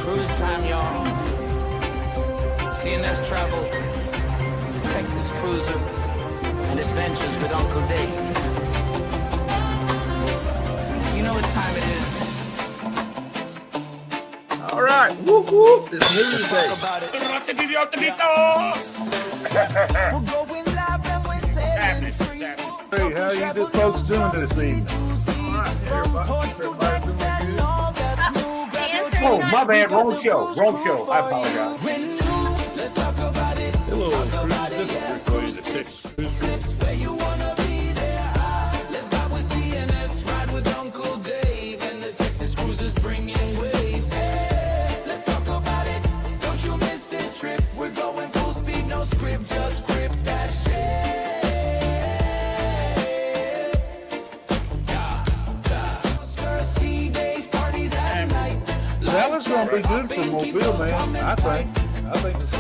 Cruise time, y'all. CNS travel, Texas cruiser, and adventures with Uncle Dave. You know what time it is. All right, whoop whoop! It's news Let's day. talk about it. We're going live and we're setting free. Hey, how you folks doing this evening? All right, everybody doing good? Oh, my bad. Wrong show. I apologize. Let's talk about it. Hello, Cruise. This is for you to fix. Where you wanna be there. Let's ride with CNS, ride with Uncle Dave, and the Texas cruisers bringing waves. Hey, let's talk about it. Don't you miss this trip? We're going full speed, no script, just grip that shit. Sea days, parties at night. That was going to be good for Mobile, man. I think it's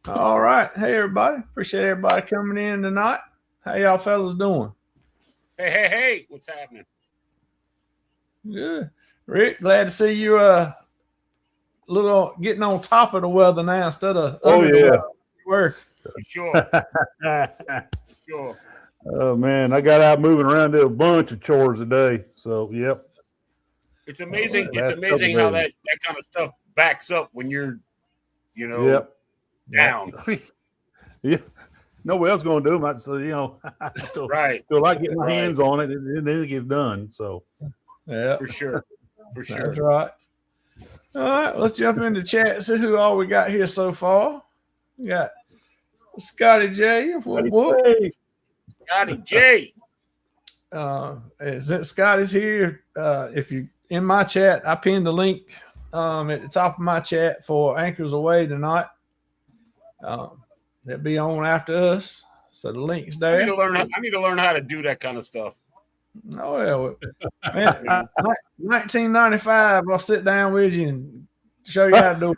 all right. Hey, everybody. Appreciate everybody coming in tonight. How y'all fellas doing? Hey, what's happening? Good. Rick, glad to see you little getting on top of the weather now instead of under the weather you were. For sure. Sure. Oh man, I got out moving around, did a bunch of chores today. So yep. It's amazing. That's It's amazing how amazing. that kind of stuff backs up when you're, down. Yeah. Nobody else gonna do them. So Right. till I get my Right. hands on it, and then it gets done. So Yeah, For sure. that's right. All right, let's jump into chat and see who all we got here so far. We got Scotty J. Whoop. Hey, Scotty J. Is it Scotty's here? If you in my chat, I pinned the link at the top of my chat for Anchors Away tonight. They'll be on after us, so the link's I there. need to learn how to do that kind of stuff. Oh yeah, man. 1995. I'll sit down with you and show you how to do it.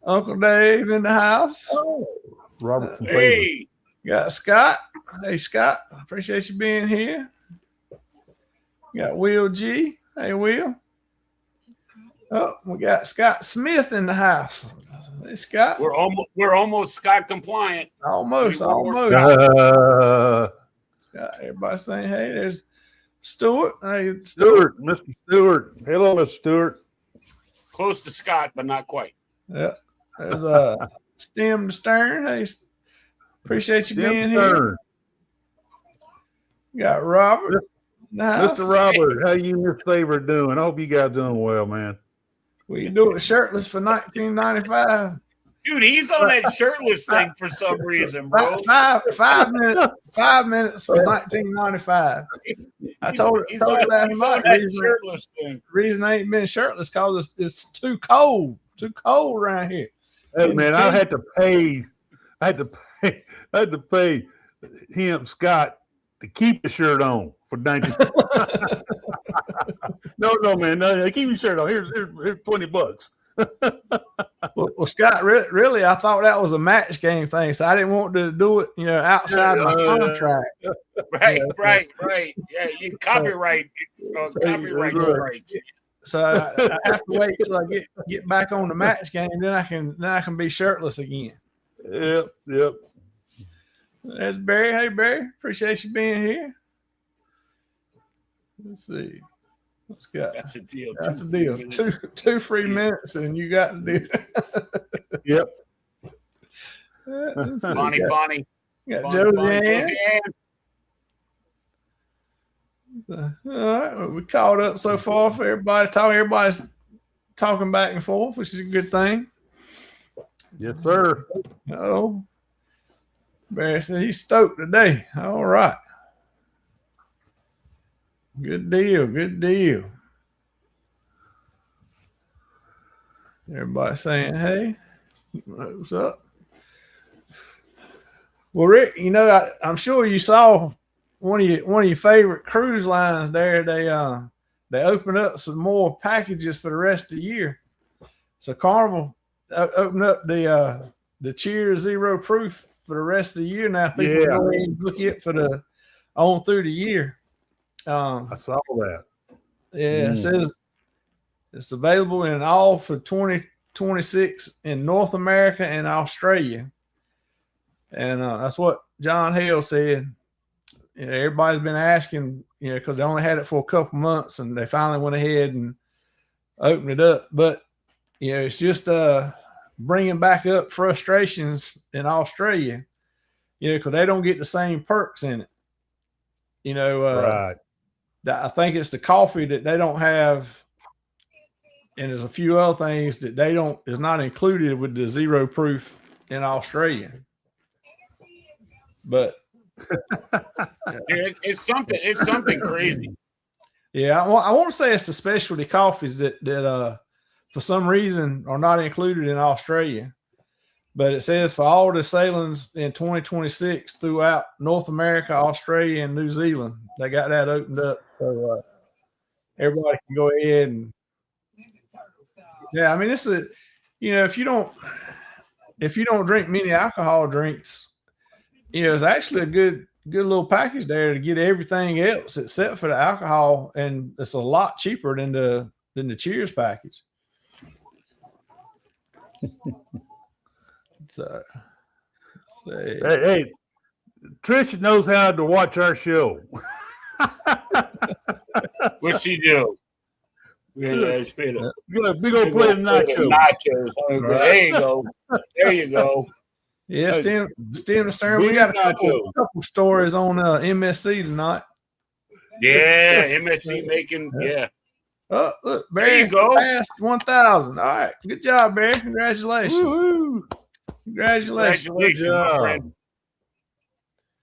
Uncle Dave in the house. Robert from Fayetteville. Hey, Got Scott. Hey Scott, appreciate you being here. Got Will G. Hey Will. Oh, we got Scott Smith in the house. Hey Scott. we're almost Scott compliant. Almost. Scott. Scott, everybody saying, hey, there's Stuart. Hey, Stewart, Mr. Stewart. Hello, Mr. Stewart. Close to Scott, but not quite. Yeah. There's Stem to Stern. Hey, appreciate you being here. Got Robert. in the house. Mr. Robert, how you and your favorite doing? I hope you guys doing well, man. We do it shirtless for 1995. Dude, he's on that shirtless thing for some reason, bro. 5 minutes. 5 minutes for 1995. I told He's you on last night. that shirtless thing. Reason I ain't been shirtless because it's too cold. Too cold around here. Hey man, I had to pay him, Scott, to keep the shirt on for 19. No, man, no, keep your shirt on. Here's $20. Well, Scott, really, I thought that was a match game thing, so I didn't want to do it, outside my contract. Right. Yeah, you copyright strikes. So I have to wait till I get back on the match game, then I can be shirtless again. Yep. There's Barry. Hey Barry, appreciate you being here. Let's see. What's got? That's a deal. That's a deal. Two free minutes, and you got the deal. Yep. Bonnie. Got Josie Ann. All right, well, we caught up so far for everybody. Everybody's talking back and forth, which is a good thing. Yes, sir. Oh, Barry said he's stoked today. All right. Good deal. Everybody saying, hey, what's up? Well, Rick, I'm sure you saw one of your favorite cruise lines there, they open up some more packages for the rest of the year. So Carnival opened up the Cheers Zero Proof for the rest of the year. Now people can go in and book it for the on through the year. I saw that. Yeah, it says it's available in all for 2026 in North America and Australia. And that's what John Hale said. You know, everybody's been asking, you know, because they only had it for a couple months and they finally went ahead and opened it up. But, you know, it's just bringing back up frustrations in Australia, you know, because they don't get the same perks in it. You know, Right. I think it's the coffee that they don't have. And there's a few other things that is not included with the zero proof in Australia. But it's something crazy. Yeah, I want to say it's the specialty coffees that for some reason are not included in Australia. But it says for all the sailings in 2026 throughout North America, Australia, and New Zealand, they got that opened up. So everybody can go ahead and I mean, it's a, you know, if you don't drink many alcohol drinks, you know, it's actually a good little package there to get everything else except for the alcohol, and it's a lot cheaper than the Cheers package. So, hey, Tricia knows how to watch our show. What's she do? Yeah, spit it. Big old plate of nachos. There you go. There you go. Yeah, Stem and Stern. We got a couple stories on MSC tonight. Yeah, MSC making. Yeah. Oh, look, Barry, there you go. Past 1,000. All right, good job, Barry. Congratulations. Woo-hoo. Congratulations, my friend.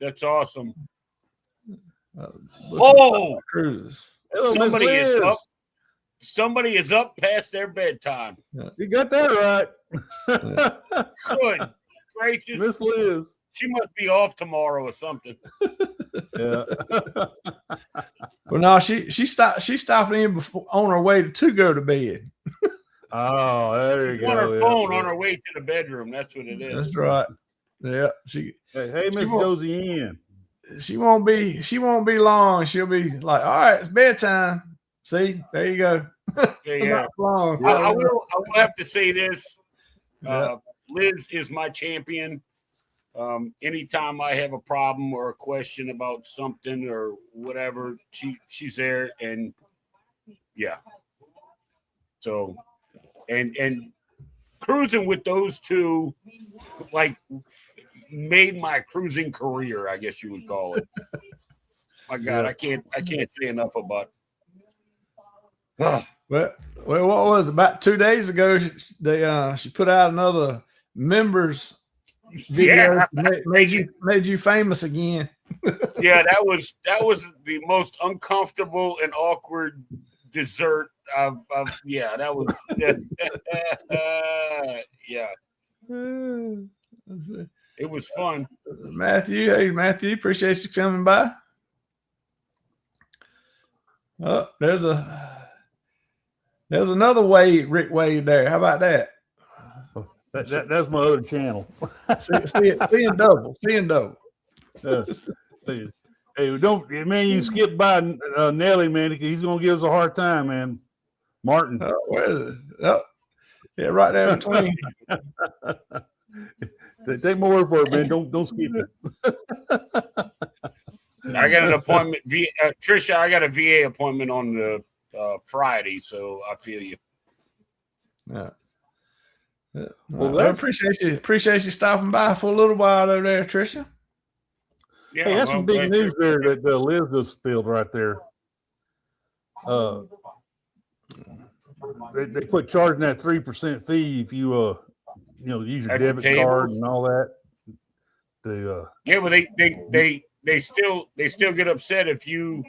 That's awesome. Cruise. Somebody is up past their bedtime. You got that right. Good gracious, Miss Liz. She must be off tomorrow or something. Yeah. Well, no, she stopped in on her way to go to bed. Oh, there you go. On her phone on her way to the bedroom. That's what it is. That's right. Yeah. Hey, Miss Josie Ann. She won't be long. She'll be like, all right, it's bedtime. See, there you go. Yeah. Long. I will have to say this. Liz is my champion. Anytime I have a problem or a question about something or whatever, she's there, and yeah. So, and cruising with those two, like, made my cruising career, I guess you would call it. My God, I can't say enough about. Well, what was it? About 2 days ago? She put out another members video. Yeah. made you famous again. Yeah, that was the most uncomfortable and awkward dessert of yeah, that was yeah. It was fun. Matthew, hey Matthew, appreciate you coming by. Oh, there's another Rick Wade there. How about that? That's my other channel. Seeing double. Hey, man, you skip by Nelly, man. He's gonna give us a hard time, man. Martin. Where is it? Oh, yeah, right there between. Take my word for it, man. Don't skip it. I got an appointment. Trisha, I got a VA appointment on the Friday, so I feel you. Yeah. Well, I appreciate you stopping by for a little while over there, Trisha. Yeah, hey, that's some big news there that Liz just spilled right there. They quit charging that 3% fee if you use your debit card and all that. Yeah, but they still get upset if you,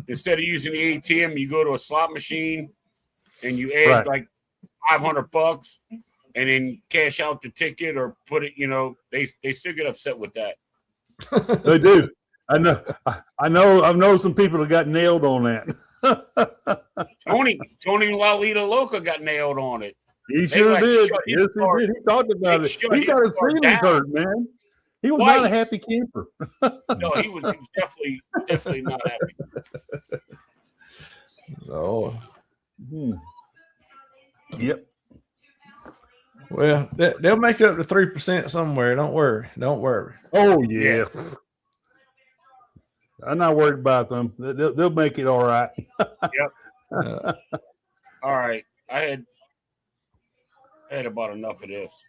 instead of using the ATM, you go to a slot machine and you add like $500 and then cash out the ticket or put it. They still get upset with that. They do. I know. I know. I've known some people that got nailed on that. Tony Lalita Loca got nailed on it. He They, sure like, did. shut his Yes, he car- did. He talked about they it. shut He his got his car feelings down. hurt, man. He was not a Twice. happy camper. No, he was definitely not happy. Oh, Yep. well, they'll make up the 3% somewhere. Don't worry. Don't worry. Oh yeah. Yeah. I'm not worried about them. They'll make it all right. Uh, All right, I had about enough of this.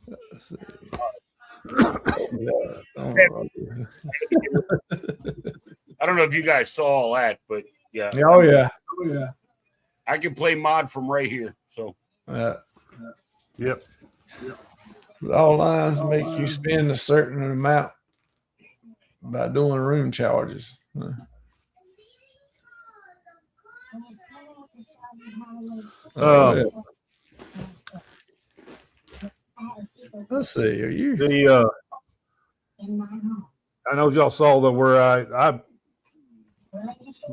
let's see. I don't know if you guys saw all that, but yeah. Oh yeah. Oh yeah. I can play mod from right here. So Yep. All lines make you spend a certain amount by doing room charges. Uh, Let's see. Are you? I know y'all saw that where I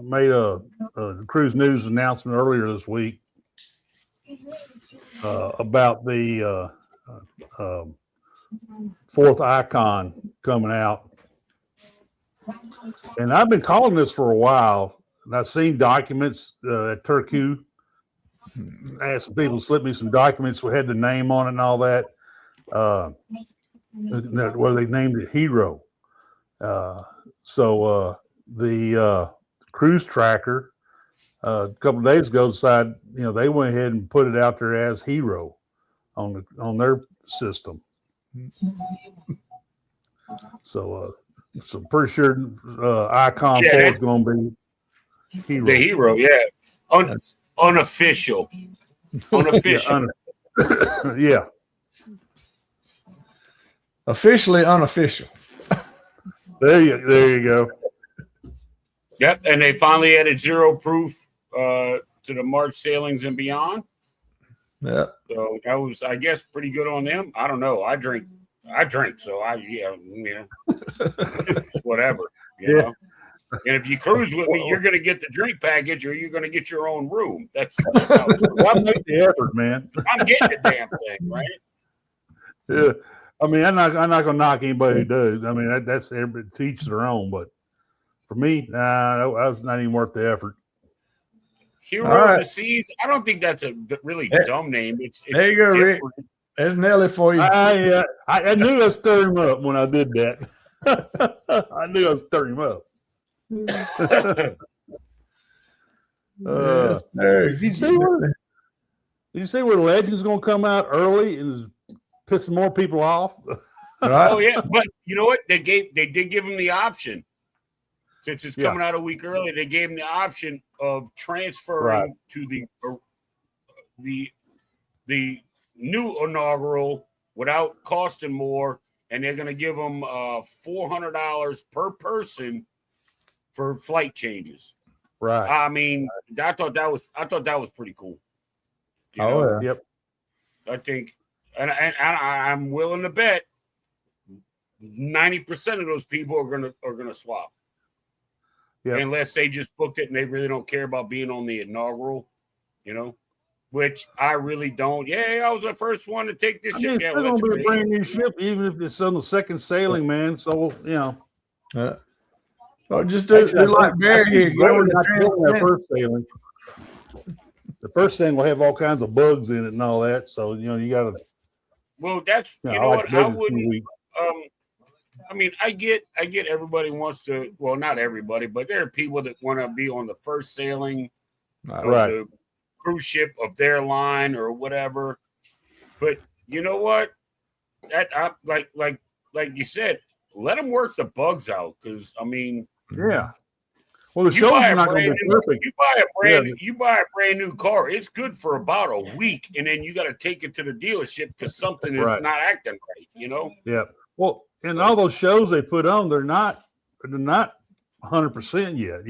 made a cruise news announcement earlier this week about the fourth icon coming out, and I've been calling this for a while. And I've seen documents at Turku. I asked some people to slip me some documents that had the name on it and all that. Where they named it Hero. So the cruise tracker a couple of days ago decided, they went ahead and put it out there as Hero on their system. So I'm pretty sure Icon 4 is going to be Hero. the Hero, yeah, unofficial, unofficial. Yeah. Officially unofficial. There you go. Yep, and they finally added zero proof to the March sailings and beyond. Yeah. So that was, I guess, pretty good on them. I don't know. I drink, so it's whatever, you know. And if you cruise with me, you're going to get the drink package, or you're going to get your own room. That's how it's Well, I make the effort, man. I'm getting the damn thing, right? Yeah. I mean, I'm not gonna knock anybody who does. I mean, that's everybody teach their own. But for me, that was not even worth the effort. Hero of the Seas. I don't think that's a really dumb name. It's there you go, Rick. There's Nelly for you. I knew I stirred him up when I did that. I knew I was stirring him up. Yes, sir. Did you see where Legend's gonna come out early and is pissing more people off? Right? Oh yeah, but you know what? They did give him the option. Since it's coming out a week early, they gave him the option of transferring to the new inaugural without costing more, and they're going to give them $400 per person for flight changes. Right. I mean, I thought that was pretty cool. You know? Yeah. Yep. I think, and I'm willing to bet 90% of those people are gonna swap. Yep. Unless they just booked it and they really don't care about being on the inaugural, which I really don't. Yeah, I was the first one to take this ship. It's Yeah, going to be a brand new ship, even if it's on the second sailing, man. So, Oh, just do like Barry here. Go in that first sailing. The first thing will have all kinds of bugs in it and all that. So, you got to. Well, that's I what I waited wouldn't. 2 weeks. I mean, I get everybody wants to. Well, not everybody, but there are people that want to be on the first sailing of the cruise ship of their line or whatever. But you know what? That like you said, let them work the bugs out, because I mean, yeah. Well, the show's not going to be perfect. You buy a brand new car. It's good for about a week, and then you got to take it to the dealership because something is not acting right. Yeah. Well, and all those shows they put on, they're not 100% yet.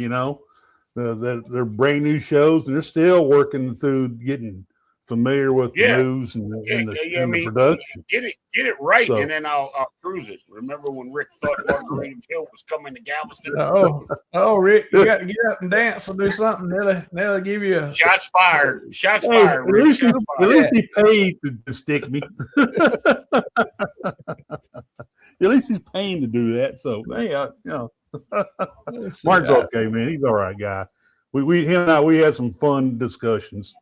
They're brand new shows, and they're still working through getting familiar with Yeah. the moves and the, and the, I and mean, the production. get it right, So- and then I'll cruise it. Remember when Rick thought Margaritaville was coming to Galveston? Rick, you got to get up and dance or do something. They'll give you a Shots fired. Shots Hey, fired. Rick. Shots at fired. least he paid to stick me. At least he's paying to do that. So hey, Martin's okay, man. He's all right guy. Him and I, we had some fun discussions.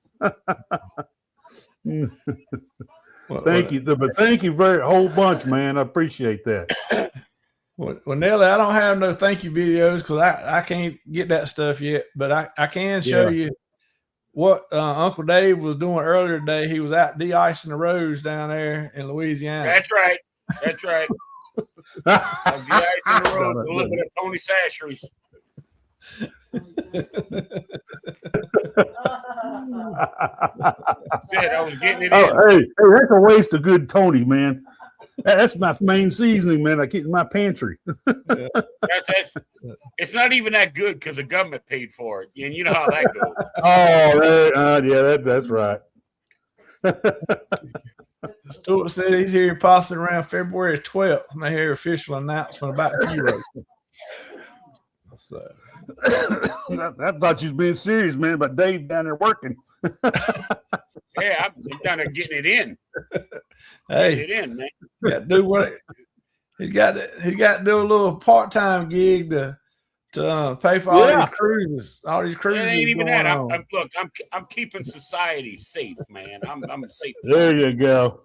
Thank you, but thank you very a whole bunch, man. I appreciate that. Well, Nelly, I don't have no thank you videos because I can't get that stuff yet, but I can show you what Uncle Dave was doing earlier today. He was out de-icing the roads down there in Louisiana. That's right. That's right. The ice in the road, a little bit of Tony Sashery's. I was getting it in. Hey, that's a waste of good Tony, man. That's my main seasoning, man. I keep in my pantry. That's it's not even that good because the government paid for it, and you know how that goes. Yeah, that's right. Stuart said he's here possibly around February 12th. May hear official announcement about Hero. So I thought you was being serious, man, but Dave down there working. Yeah, I'm down there getting it in. Hey, Getting it in, man. got to do what he's got to do a little part-time gig to pay for all these cruises. All these cruises. It ain't even that. on. I'm keeping society safe, man. I'm safe. There you go.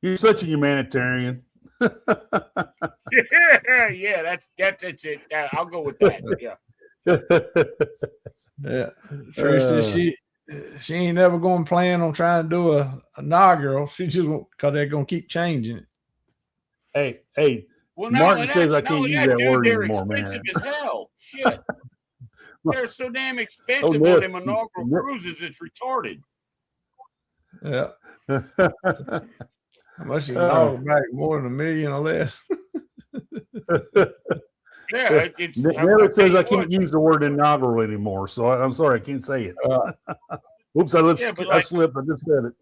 You're such a humanitarian. Yeah, that's it. I'll go with that. Yeah. Yeah. True says she ain't never going to plan on trying to do a inaugural. She just won't because they're going to keep changing it. Hey. Well, Martin says I can't use that word they're anymore, expensive man. as hell. Shit. They're so damn expensive on them inaugural cruises, it's retarded. Yeah. How much is inaugural back? More than $1 million or less? Yeah, it's. Nelly says I can't use the word inaugural anymore, so I'm sorry I can't say it. Oops, I slipped. I just said it.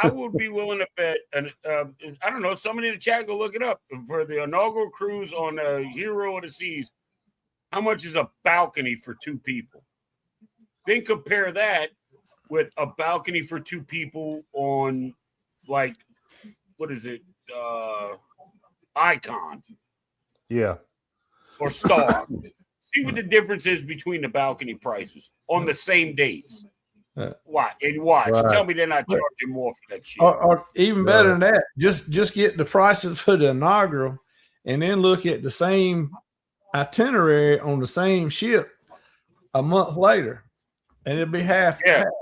I would be willing to bet, and I don't know. Somebody in the chat go look it up for the inaugural cruise on Hero of the Seas. How much is a balcony for 2 people? Then compare that with a balcony for 2 people on, like, what is it? Icon. Yeah. Or Star. See what the difference is between the balcony prices on the same dates. Watch. Right. Tell me they're not charging more for that shit. Or even better than that, just get the prices for the inaugural and then look at the same itinerary on the same ship a month later. And it'll be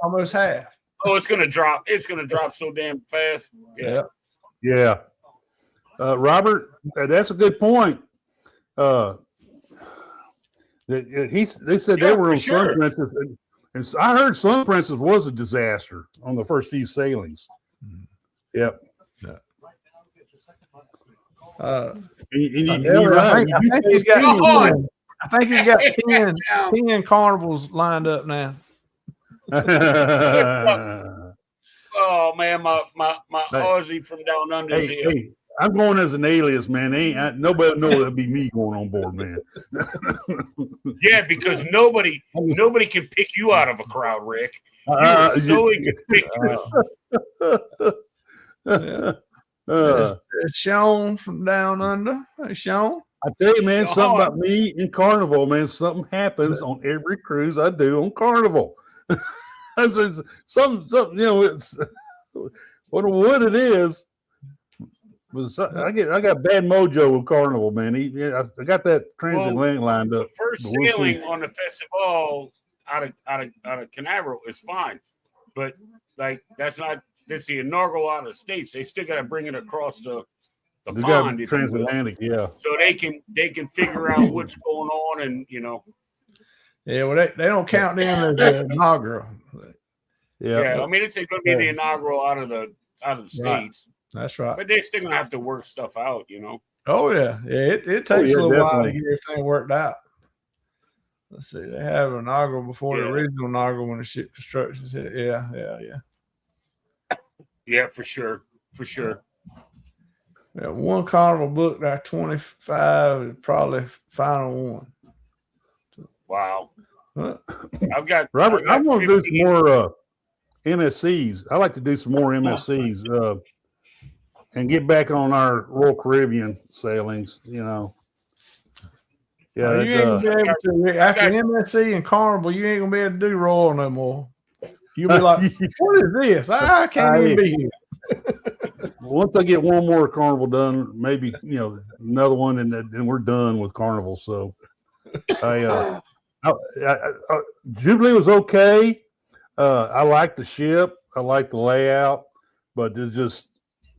almost half. Oh, it's gonna drop. It's gonna drop so damn fast. Yeah. Robert, that's a good point. They said they were on Sun Princess, and I heard Sun Princess was a disaster on the first few sailings. Yep. You're right. I think he's got 10 carnivals lined up now. Oh man, my Aussie from down under here. Hey, I'm going as an alias, man. Nobody know that'd be me going on board, man. Yeah, because nobody can pick you out of a crowd, Rick. You're so inconspicuous. It's Sean from down under. Hey, Sean. I tell you, man, something about me in Carnival, man. Something happens on every cruise I do on Carnival. Something, it's what it is. I got bad mojo with Carnival, man. I got that transatlantic lined up. The first sailing on the festival out of Canaveral is fine, but like that's the inaugural out of states. They still got to bring it across the pond, transatlantic, so they can figure out what's going on, and Yeah, well, they don't count them as the inaugural. Yeah, I mean it's going to be the inaugural out of the states. That's right. But they're still gonna have to work stuff out, Oh yeah, it takes a little while to get everything worked out. Let's see. They have an inaugural before the Yeah. original inaugural when the ship construction's hit. Yeah. Yeah, for sure. For sure. Yeah, one carnival book that 25 is probably final one. Wow. Well, I've got Robert, I want to do 15. some more MSCs. I like to do some more MSCs and get back on our Royal Caribbean sailings. You know, yeah. you ain't gonna be able to after MSC and Carnival. You ain't gonna be able to do Royal no more. You'll be like, "What is this? I can't even be here." Once I get one more Carnival done, maybe another one, and then we're done with Carnival. So, Jubilee was okay. I liked the ship. I liked the layout, but it's just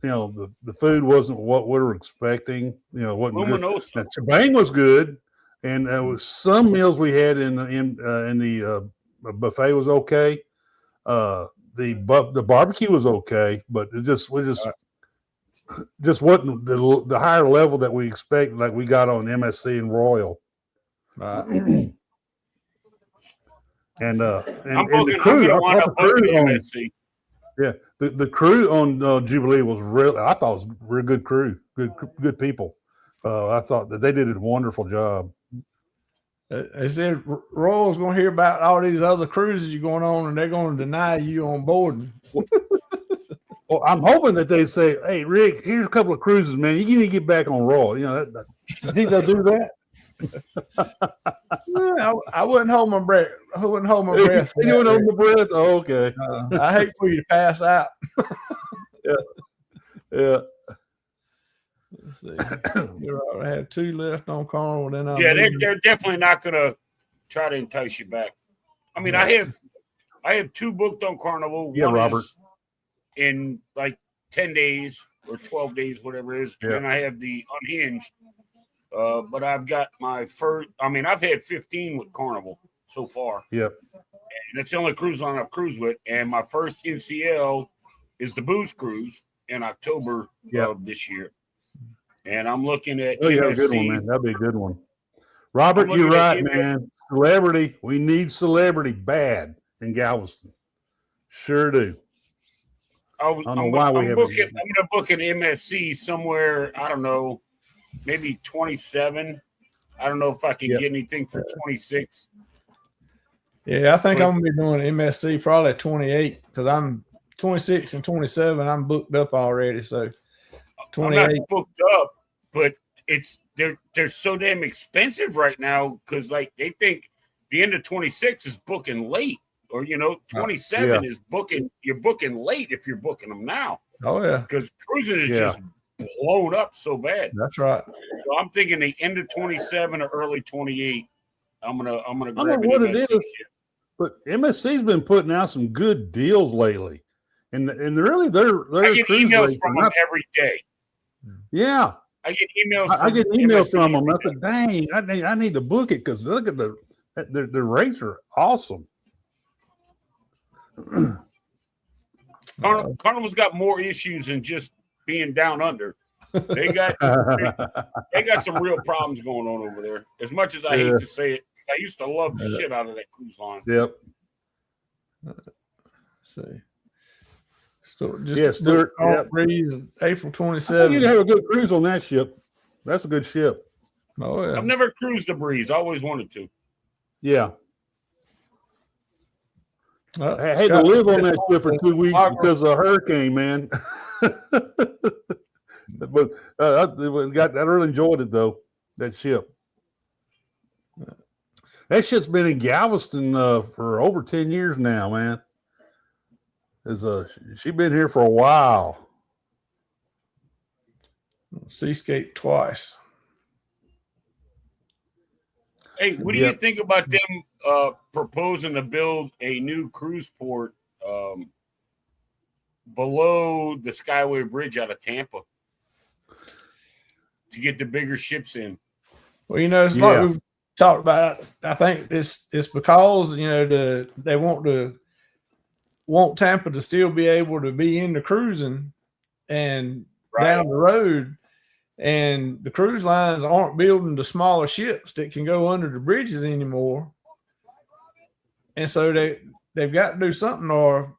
the food wasn't what we were expecting. Wasn't good. Now, Chibang was good, and there was some meals we had in the buffet was okay. The barbecue was okay, but it just wasn't the higher level that we expect, like we got on MSC and Royal. Right. And the crew, MSC. Yeah, the crew on Jubilee was real. I thought it was a real good crew, good people. I thought that they did a wonderful job. They said Royal's going to hear about all these other cruises you're going on, and they're going to deny you on board. Well, I'm hoping that they say, "Hey, Rick, here's a couple of cruises, man. You need to get back on Royal." You think they'll do that? I wouldn't hold my breath. I wouldn't hold my breath. You wouldn't hold my breath? Oh, okay. I hate for you to pass out. Yeah. Let's see. I have 2 left on Carnival. Then they're definitely not going to try to entice you back. I mean, I have 2 booked on Carnival. Yeah, One Robert. is in like 10 days or 12 days, whatever it is. Yeah. And I have the Unhinged. But I've got my first. I mean, I've had 15 with Carnival so far. Yep. And it's the only cruise line I've cruised with. And my first NCL is the Booze Cruise in October of this year. And I'm looking at Oh, yeah, a good one, man. That'd be a good one. Robert, you're right, man. Celebrity. We need celebrity bad in Galveston. Sure do. I'm going to book an MSC somewhere, I don't know, maybe 27. I don't know if I can get anything for 26. Yeah, I think I'm going to be doing MSC probably at 28 because I'm 26 and 27. I'm booked up already. So 28. I'm not booked up, but they're so damn expensive right now because like they think the end of 26 is booking late, or 27 is booking. You're booking late if you're booking them now. Oh yeah, because cruising is just blown up so bad. That's right. So I'm thinking the end of 27 or early 28. I'm gonna grab I don't know what it is, but MSC's been putting out some good deals lately, and really they're I get emails from them every day. Yeah. I get emails. I get emails from them. I said, "Dang, I need to book it because look at the rates are awesome." Carnival's got more issues than just being down under. They got some real problems going on over there. As much as I hate to say it, I used to love the shit out of that cruise line. Yep. Let's see. So just Stuart. April 27th. You'd have a good cruise on that ship. That's a good ship. Oh yeah. I've never cruised the Breeze. I always wanted to. Yeah. I had to live on that ship for 2 weeks because of a hurricane, man. But I really enjoyed it though. That ship. That ship's been in Galveston for over 10 years now, man. She's been here for a while. Seascape twice. Hey, what do you think about them proposing to build a new cruise port below the Skyway Bridge out of Tampa to get the bigger ships in? Well, it's like we've talked about. I think it's because they want Tampa to still be able to be into cruising and down the road, and the cruise lines aren't building the smaller ships that can go under the bridges anymore. and so they've got to do something, or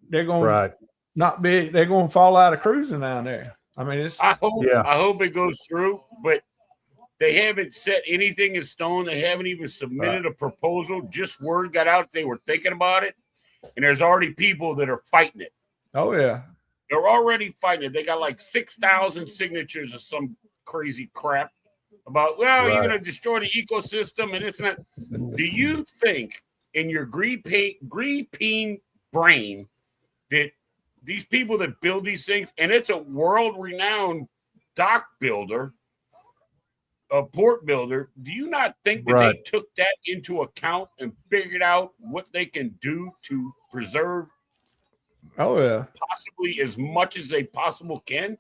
they're going Right. to not be. They're going to fall out of cruising down there. I mean, it's I hope Yeah. I hope it goes through, but they haven't set anything in stone. They haven't even submitted a proposal. Just word got out they were thinking about it, and there's already people that are fighting it. oh yeah, They're already fighting it. They got like 6,000 signatures of some crazy crap about, well, you're Right. going to destroy the ecosystem and it's not. Do you think in your green brain that these people that build these things, and it's a world-renowned dock builder, a port builder, do you not think that Right. they took that into account and figured out what they can do to preserve oh yeah, possibly as much as they possible can?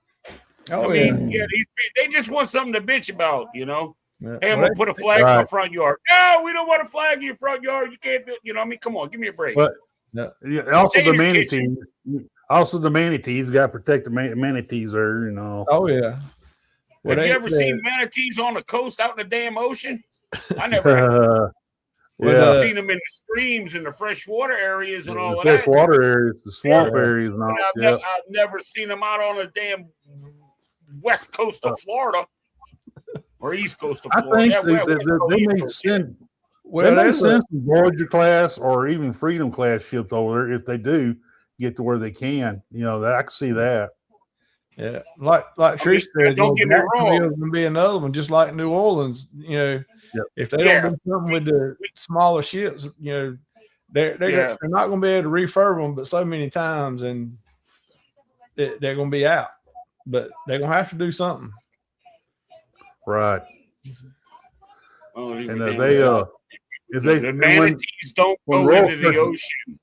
oh I yeah. mean, yeah, they just want something to bitch about, you know. Yeah. Hey, I'm Well, gonna put a flag in my Right. front yard. No, we don't want a flag in your front yard. You can't, you know. I mean, come on, give me a break. But Yeah. yeah, also Stay the in your manatees. Also the manatees. Got to protect the manatees there. You know. Oh yeah. Well, Have you ever they- seen manatees on the coast out in the damn ocean? I never have. Well, I've seen them in the streams and the freshwater areas and all the of that. freshwater areas, the swamp Yeah. areas, and all. But I've never seen them out on the damn west coast of Florida or east coast of I Florida. think Yeah, they East may Coast. send. well, They may there's send some Voyager class or even Freedom class ships over there if they do get to where they can. You know, I can see that. yeah, like I Trish mean, said, don't get me wrong. Jacksonville's gonna be another one, just like New Orleans. You know, Yep. if they Yeah. don't do something with the smaller ships, you know, they're Yeah. they're not gonna be able to refurb them, but so many times, and they're gonna be out. But they're gonna have to do something. Right. Oh, And if they the and manatees don't when go Royal into the starts- ocean.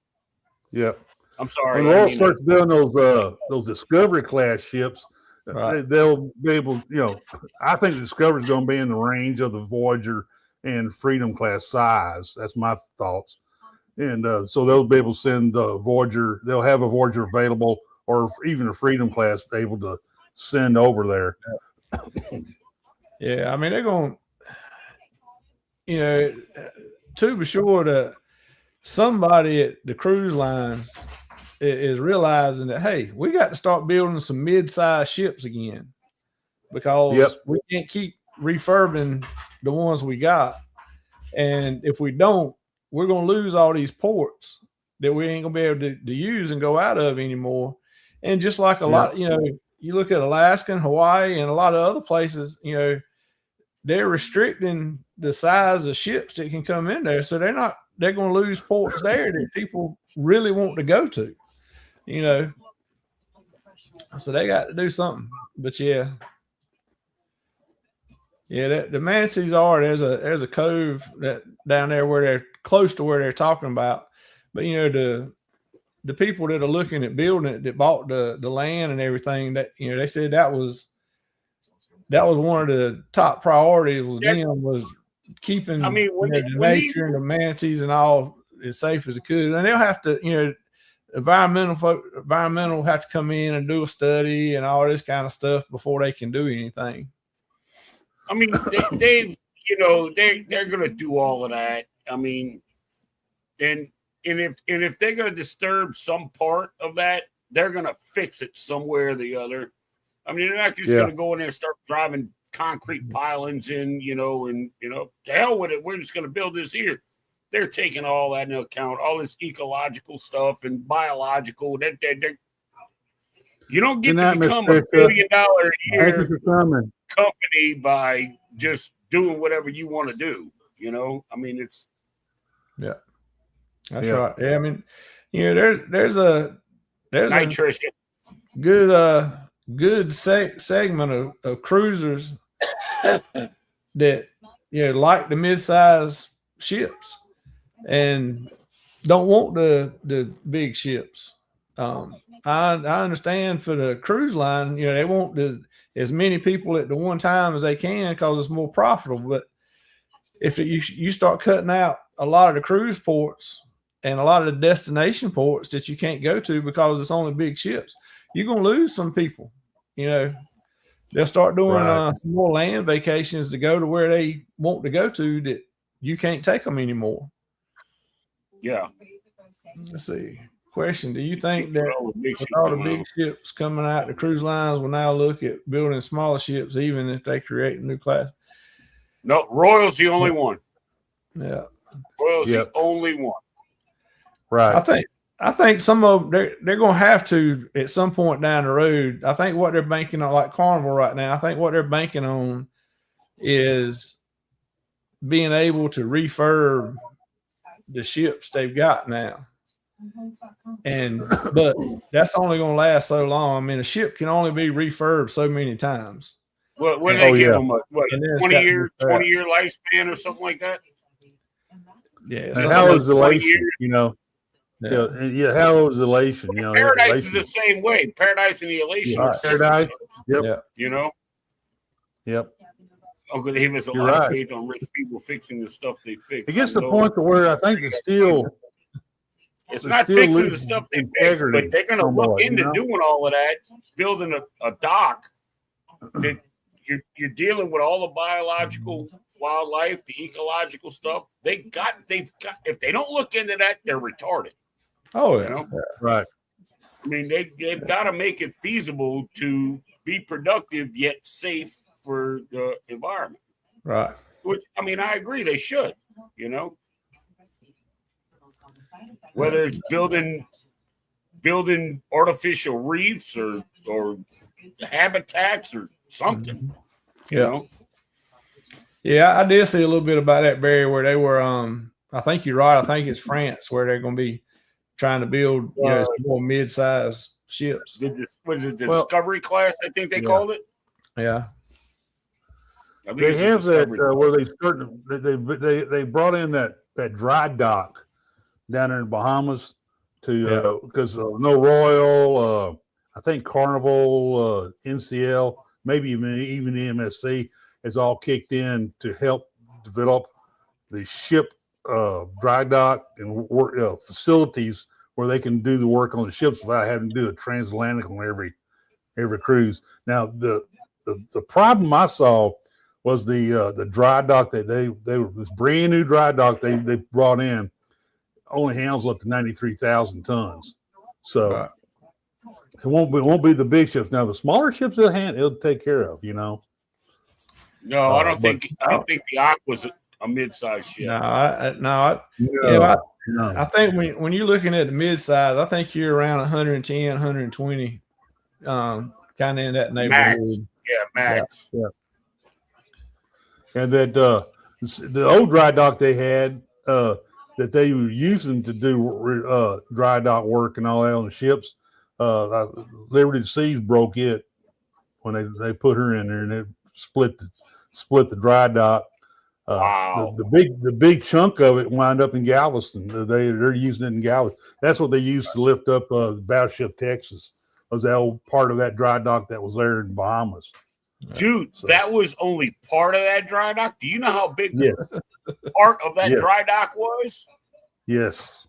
yeah. I'm sorry. When I Royal mean, starts building those Discovery class ships, Right. they'll be able. You know, I think the Discovery is going to be in the range of the Voyager and Freedom class size. That's my thoughts. And so they'll be able to send the Voyager. They'll have a Voyager available, or even a Freedom class able to send over there. Yeah, I mean they're going. You know, to be sure that somebody at the cruise lines is realizing that, hey, we got to start building some mid-sized ships again, because Yep. we can't keep refurbing the ones we got, and if we don't, we're going to lose all these ports that we ain't going to be able to use and go out of anymore. And just like a lot, you know, you look at Alaska and Hawaii and a lot of other places, you know, they're restricting the size of ships that can come in there. So they're going to lose ports there that people really want to go to, you know. So they got to do something. But yeah, the manatees there's a cove that down there where they're close to where they're talking about. But you know, the people that are looking at building it, that bought the land and everything, that, you know, they said that was one of the top priorities with them, was keeping, I mean, when you know, they- the when nature and the manatees and all as safe as it could. And they'll have to, you know, environmental have to come in and do a study and all this kind of stuff before they can do anything. I mean, they've, you know, they're going to do all of that. I mean, and if they're going to disturb some part of that, they're going to fix it somewhere or the other. I mean, they're not just going to go in there and start driving concrete pilings in, you know, and, you know, to hell with it. We're just going to build this here. They're taking all that into account, all this ecological stuff and biological. You don't get to become $1 billion a year company by just doing whatever you want to do. You know, I mean, it's that's right. Yeah, I mean, you know, there's a nutrition. Good segment of cruisers that, you know, like the mid-size ships and don't want the big ships. I understand for the cruise line, you know, they want as many people at the one time as they can because it's more profitable. But if you start cutting out a lot of the cruise ports and a lot of the destination ports that you can't go to because it's only big ships, you're going to lose some people. You know, they'll start doing some more land vacations to go to where they want to go to that you can't take them anymore. Yeah. Let's see. Question: do you think that All the big with ships all the around. big ships coming out, the cruise lines will now look at building smaller ships, even if they create a new class? No, Royal's the only one. Yeah, Royal's Yep. the only one. Right. I think some of them they're going to have to at some point down the road. I think what they're banking on, like Carnival right now, I think what they're banking on is being able to refurb the ships they've got now. But that's only going to last so long. I mean, a ship can only be refurbed so many times. What do they give them? What, And then it's 20 got to be year, scrapped. 20-year lifespan or something like that? Yeah. And something how like- is elation? You know. yeah. Yeah. How is elation? You know. Paradise is elation. the same way. Paradise and the Elation Yeah. are sister Paradise. ships, Yep. Yeah. you know? Yep. Uncle Dave has a You're lot of right. faith on rich people fixing the stuff they fix. It gets I to the know point to where I think it's still. it's they're not still fixing the losing stuff they fix, integrity but they're going to somewhat, look into you know? doing all of that, building a dock that you're dealing with all the biological wildlife, the ecological stuff. They've got. If they don't look into that, they're retarded. Oh, You yeah. know. Right. I mean, they've got to make it feasible to be productive yet safe for the environment. Right. Which, I mean, I agree they should, you know. Whether it's building artificial reefs or habitats or something, you Yeah. know. Yeah, I did see a little bit about that, Barry, where they were. I think you're right. I think it's France where they're going to be trying to build, more mid-sized ships. Was it the Well, Discovery class? I think they yeah. called it. Yeah. I think They it's the have that Discovery. where they brought in that dry dock down in the Bahamas to because no Royal, I think Carnival, NCL, maybe even the MSC has all kicked in to help develop the ship dry dock and facilities where they can do the work on the ships without having to do a transatlantic on every cruise. Now the problem I saw was the dry dock that they were this brand new dry dock they brought in only handles up to 93,000 tons. So Right. it won't be the big ships. Now the smaller ships it'll take care of, you know. No, I don't but- think the Aqua was a mid-sized ship. No, I No. think when you're looking at the mid-size, I think you're around 110, 120, kind of in that neighborhood. Max. Yeah, Max. Yeah. And that the old dry dock they had that they were using to do dry dock work and all that on the ships, Liberty Seas broke it when they put her in there and it split the dry dock. Wow. The big chunk of it wound up in Galveston. They're using it in Galveston. That's what they used to lift up the Battleship Texas. Was that old part of that dry dock that was there in Bahamas? Dude, that was only part of that dry dock. Do you know how big Yes. part of that Yes. dry dock was? Yes.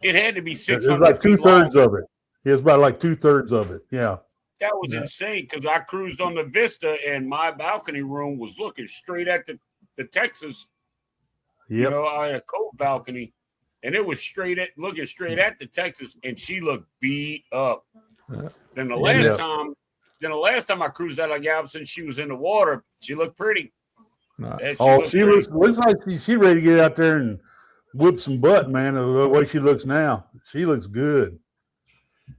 It had to be It was 600 like feet long. 2/3 of it. It was about like 2/3 of it. Yeah. That was insane because I cruised on the Vista and my balcony room was looking straight at the Texas. Yep. You know, I had a cove balcony and it was looking straight at the Texas and she looked beat up. Yeah. Then the last time I cruised out of Galveston, she was in the water. She looked pretty. Right. And She looks like she's ready to get out there and whip some butt, man. The way she looks now, she looks good.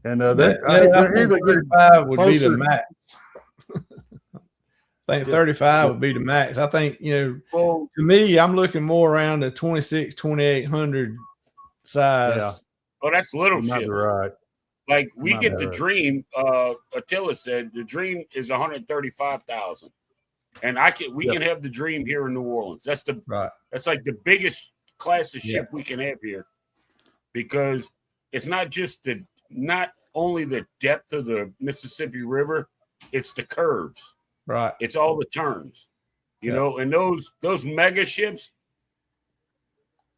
And I think 35 would be the max. I think 35 would be the max. I think, Well, to me, I'm looking more around the 26, 2800 size. Yeah. oh, that's little You might shit. be right. Like we Might get be the right. Dream. Attila said the Dream is 135,000, and we can have the Dream here in New Orleans. That's like the biggest class of ship we can have here, because it's not only the depth of the Mississippi River, it's the curves. Right. It's all the turns, you know, and those mega ships,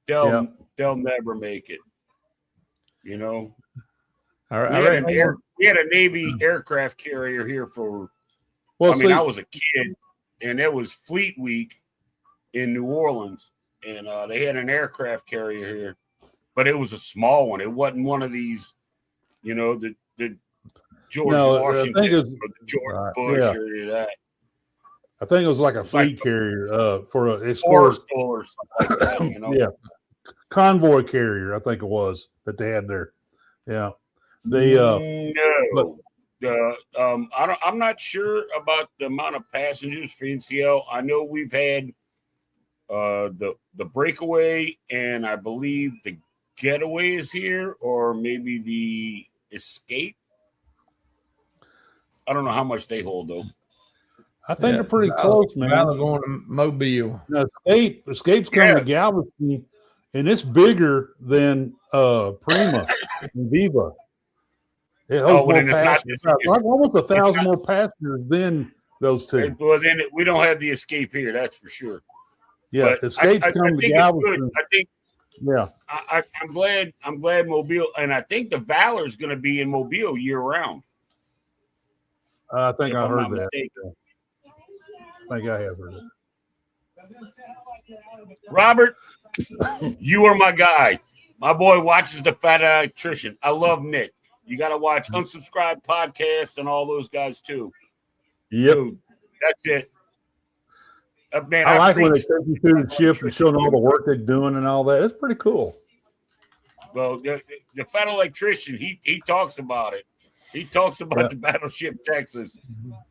they'll never make it, you know. All right. We had a Navy aircraft carrier here for, Well, I was a kid, and it was Fleet Week in New Orleans, and they had an aircraft carrier here. but it was a small one. It wasn't one of these, you know, the George No, I Washington think it was- or the George yeah. Bush or any of that. I think it was like a It's like fleet carrier for an Forest escort. or something like that, you know. Yeah, convoy carrier. I think it was that they had there. Yeah, they No. I'm not sure about the amount of passengers for NCL. I know we've had the breakaway, and I believe the getaway is here, or maybe the escape. I don't know how much they hold though. I think they're pretty close, man. Valor going to Mobile. Now, Escape's coming to Galveston, and it's bigger than Prima and Viva. It holds more then it's not- passengers. Like almost 1,000 not- more passengers than those two. Well, then we don't have the escape here. That's for sure. Yeah, But Escape's I coming to think it's good. Galveston. I think Yeah, I'm glad Mobile, and I think the Valor is going to be in Mobile year round. I think if I I'm heard not that. mistaken. I think I have heard it. Robert, you are my guy. My boy watches the Fat Electrician. I love Nick. You got to watch Unsubscribed Podcast and all those guys too. Yep. Dude, that's it. Man, I like when they preach- take you through the ship and showing all the work they're doing and all that. It's pretty cool. Well, the Fat Electrician, he talks about it. He talks about the battleship Texas,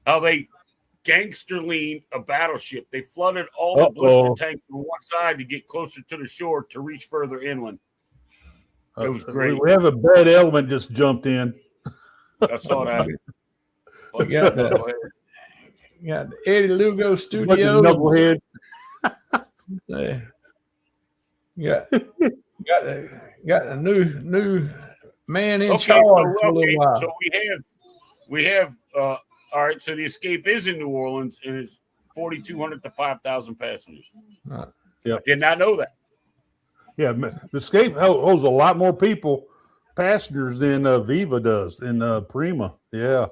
how they gangster leaned a battleship. They flooded all the blister tanks from one side to get closer to the shore to reach further inland. It was great. We have a bad element just jumped in. I saw that. We got the Eddie Lugo Studios. Knucklehead. Got a new man in Okay, charge for a little while. so we have all right. So the escape is in New Orleans and it's 4,200 to 5,000 passengers. Yep. Did not know that. Yeah, the Escape holds a lot more passengers than Viva does in Prima. Yeah,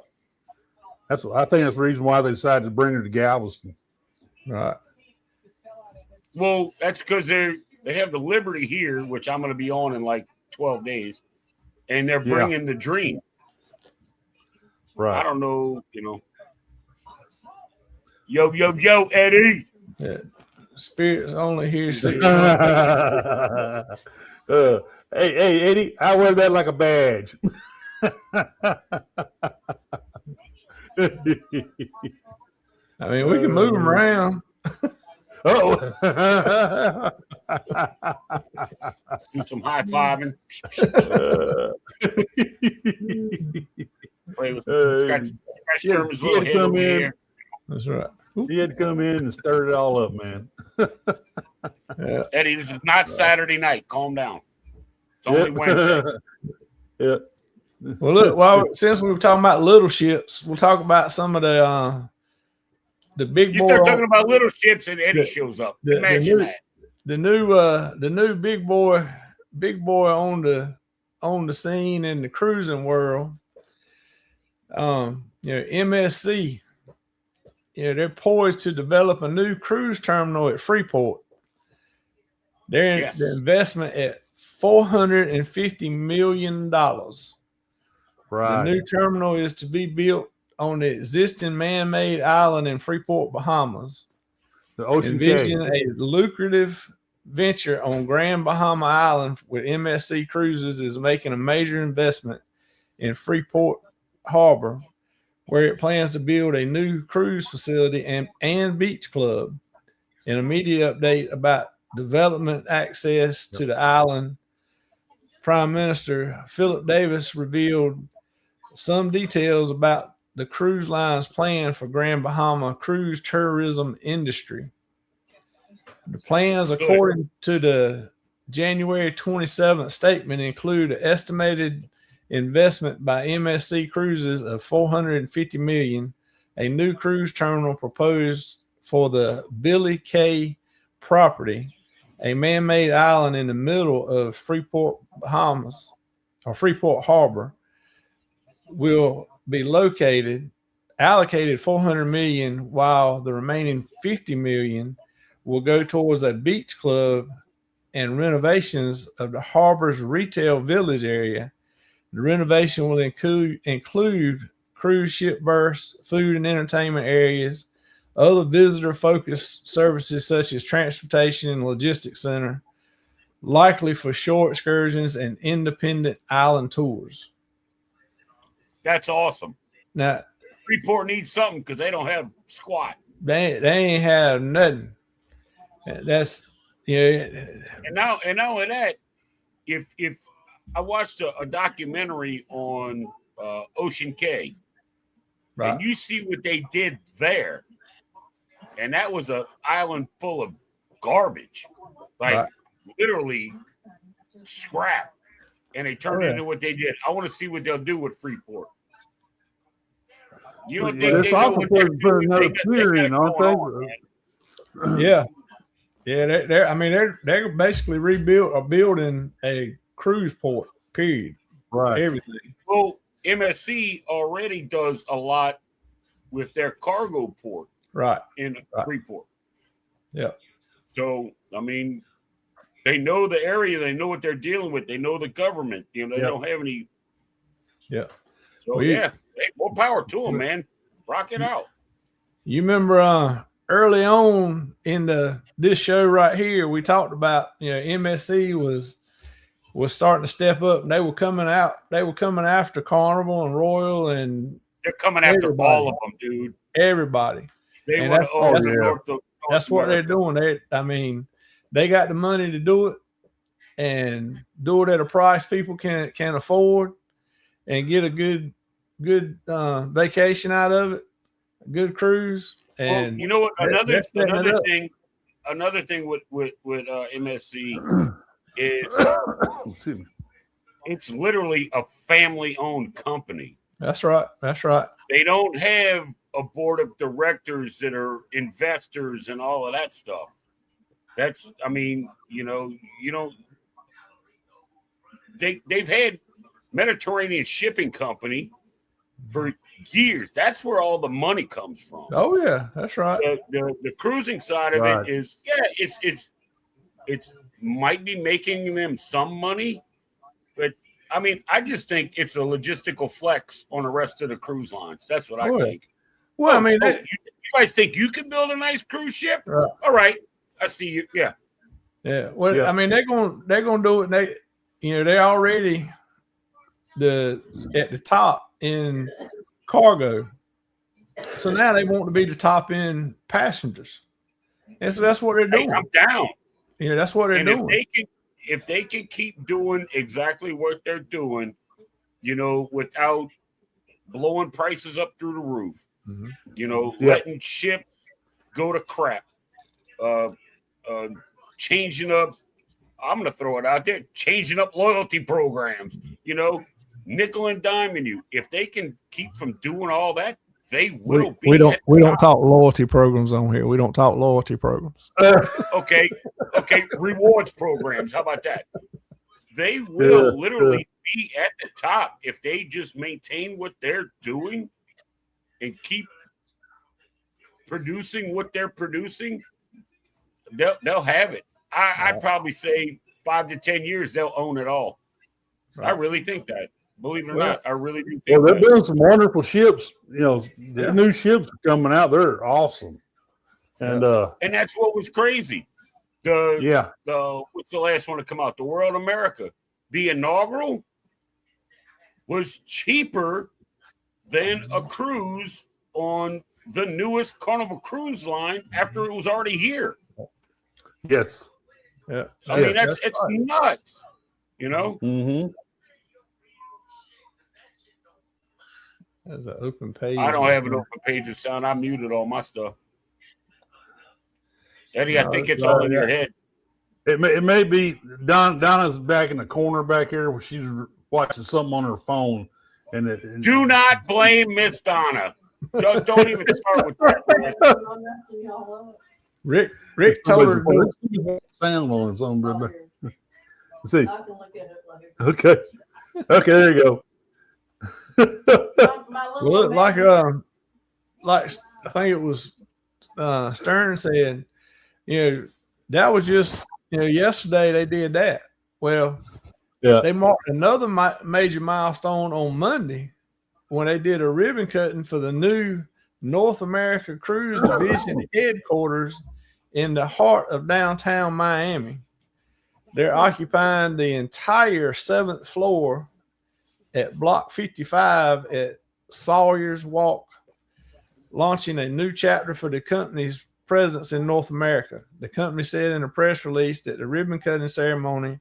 I think that's the reason why they decided to bring her to Galveston. Right. Well, that's because they have the Liberty here, which I'm going to be on in like 12 days, and they're bringing the Dream. Right. I don't know, you know. Yo, Eddie. Yeah. Spirits only here 6 Hey, Eddie, I wear that like a badge. I mean, we can move them around. Oh, Do some high fiving. Play with scratch Sherman's little head over here. That's right. he had to come in and stir it all up, man. Yeah. Eddie, this is not Saturday night. Calm down. It's only Wednesday. Yeah. Well, look, since we were talking about little ships, we'll talk about some of the big You boy. start talking about little ships and Eddie shows up. Imagine that. The new big boy on the scene in the cruising world. MSC. They're poised to develop a new cruise terminal at Freeport. The investment at $450 million. Right. The new terminal is to be built on the existing man-made island in Freeport, Bahamas. The Ocean Envision Cave. a lucrative venture on Grand Bahama Island with MSC Cruises is making a major investment in Freeport Harbor, where it plans to build a new cruise facility and beach club. In a media update about development access to the island, Prime Minister Philip Davis revealed some details about the cruise line's plan for Grand Bahama cruise tourism industry. The plans, according to the January 27th statement, include an estimated investment by MSC Cruises of $450 million, a new cruise terminal proposed for the Billy Cay property, a man-made island in the middle of Freeport, Bahamas, or Freeport Harbor, will be allocated $400 million, while the remaining $50 million will go towards a beach club and renovations of the harbor's retail village area. The renovation will include cruise ship berths, food and entertainment areas, other visitor-focused services such as transportation and logistics center, likely for shore excursions and independent island tours. That's awesome. Now, Freeport needs something because they don't have squat. they ain't have nothing. That's And not only that, if I watched a documentary on Ocean Cay, right. and you see what they did there, and that was an island full of garbage, like Right. literally scrap, and they turned Oh, it yeah. into what they did. I want to see what they'll do with Freeport. You don't Yeah, think it's they know awful what they're put doing? another They got pier it in, aren't going they? on, man. Yeah. I mean, they're basically building a cruise port. Period. Right. Everything. Well, MSC already does a lot with their cargo port Right. in Right. Freeport. Yeah. So, I mean, they know the area. They know what they're dealing with. They know the government. You know, they Yeah. don't have any. Yeah. So, Well, hey, more power to them, man. Rock it out. You remember early on in this show right here, we talked about MSC was starting to step up, and they were coming out. They were coming after Carnival and Royal and They're coming after everybody. all of them, dude. Everybody. They And want that's- to own that's- North what they're America. doing. They got the money to do it and do it at a price people can afford and get a good vacation out of it, a good cruise. And Well, you know what? they're setting it up. Another thing with MSC is Excuse me. it's literally a family-owned company. That's right. They don't have a board of directors that are investors and all of that stuff. That's, I mean, you don't. They've had Mediterranean Shipping Company for years. That's where all the money comes from. Oh yeah, that's right. The cruising side of Right. it is, it's might be making them some money, but I mean, I just think it's a logistical flex on the rest of the cruise lines. That's what I Oh, yeah. think. Well, I mean, you guys think you can build a nice cruise ship? Right. All right, I see you. Yeah, yeah. Well, Yeah. I mean, they're gonna do it. They already at the top in cargo, so now they want to be the top in passengers, and so that's what they're hey, doing. I'm down. That's what they're And doing. if they can keep doing exactly what they're doing, without blowing prices up through the roof, Mhm. Yeah. letting ships go to crap, changing up. I'm going to throw it out there, changing up loyalty programs, nickel and diming you. If they can keep from doing all that, they will be. We don't at the top. talk loyalty programs on here. We don't talk loyalty programs. Okay. Rewards programs. How about that? They will literally be at the top if they just maintain what they're doing and keep producing what they're producing. They'll have it. I'd probably say 5 to 10 years they'll own it all. I really think that. Believe it or not, I really do think Well, they're that. building some wonderful ships. The Yeah. new ships are coming out. They're awesome. And And that's what was crazy. The yeah, what's the last one to come out? The World America. The inaugural was cheaper than a cruise on the newest Carnival cruise line after it was already here. yes. Yeah. I mean, Yes, it's right. nuts. Mm-hmm. There's an open page. I don't have an open page of sound. I muted all my stuff. Eddie, I No, think it's it's all in right. your head. It may be Donna's back in the corner back here where she's watching something on her phone, and Do not blame Miss Donna. Don't even start with that. Rick told her to do it. sound on or something. Let's see. I can look at it later. Okay. Okay, there you go. My little Well, like man- I think it was Stern said, that was just yesterday they did that. Well, Yeah. they marked another major milestone on Monday when they did a ribbon cutting for the new North America Cruise Division headquarters in the heart of downtown Miami. They're occupying the entire 7th floor at Block 55 at Sawyer's Walk, launching a new chapter for the company's presence in North America. The company said in a press release that the ribbon cutting ceremony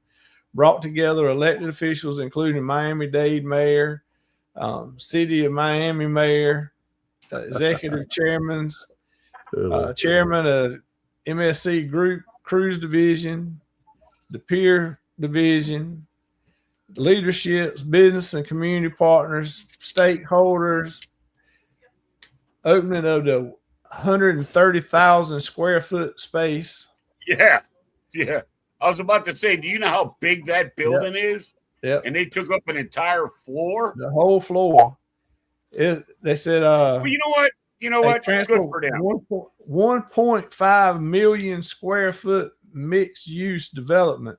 brought together elected officials, including Miami-Dade Mayor, City of Miami Mayor, executive chairman of MSC Group Cruise Division, the Pier Division, leaderships, business and community partners, stakeholders, opening of the 130,000 square foot space. Yeah. I was about to say, do you know how big that building is? Yeah. And they took up an entire floor. The whole floor. They said, well, you know what? Good for them. 1.5 million square foot mixed use development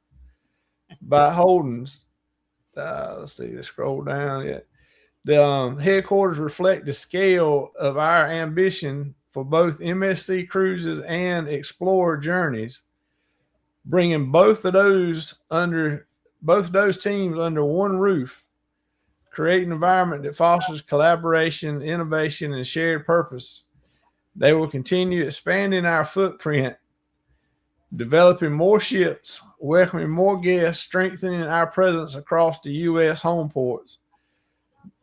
by Holdings. Let's see, let's scroll down yet. The headquarters reflect the scale of our ambition for both MSC Cruises and Explorer Journeys, bringing both those teams under one roof, create an environment that fosters collaboration, innovation, and shared purpose. They will continue expanding our footprint, developing more ships, welcoming more guests, strengthening our presence across the U.S. home ports.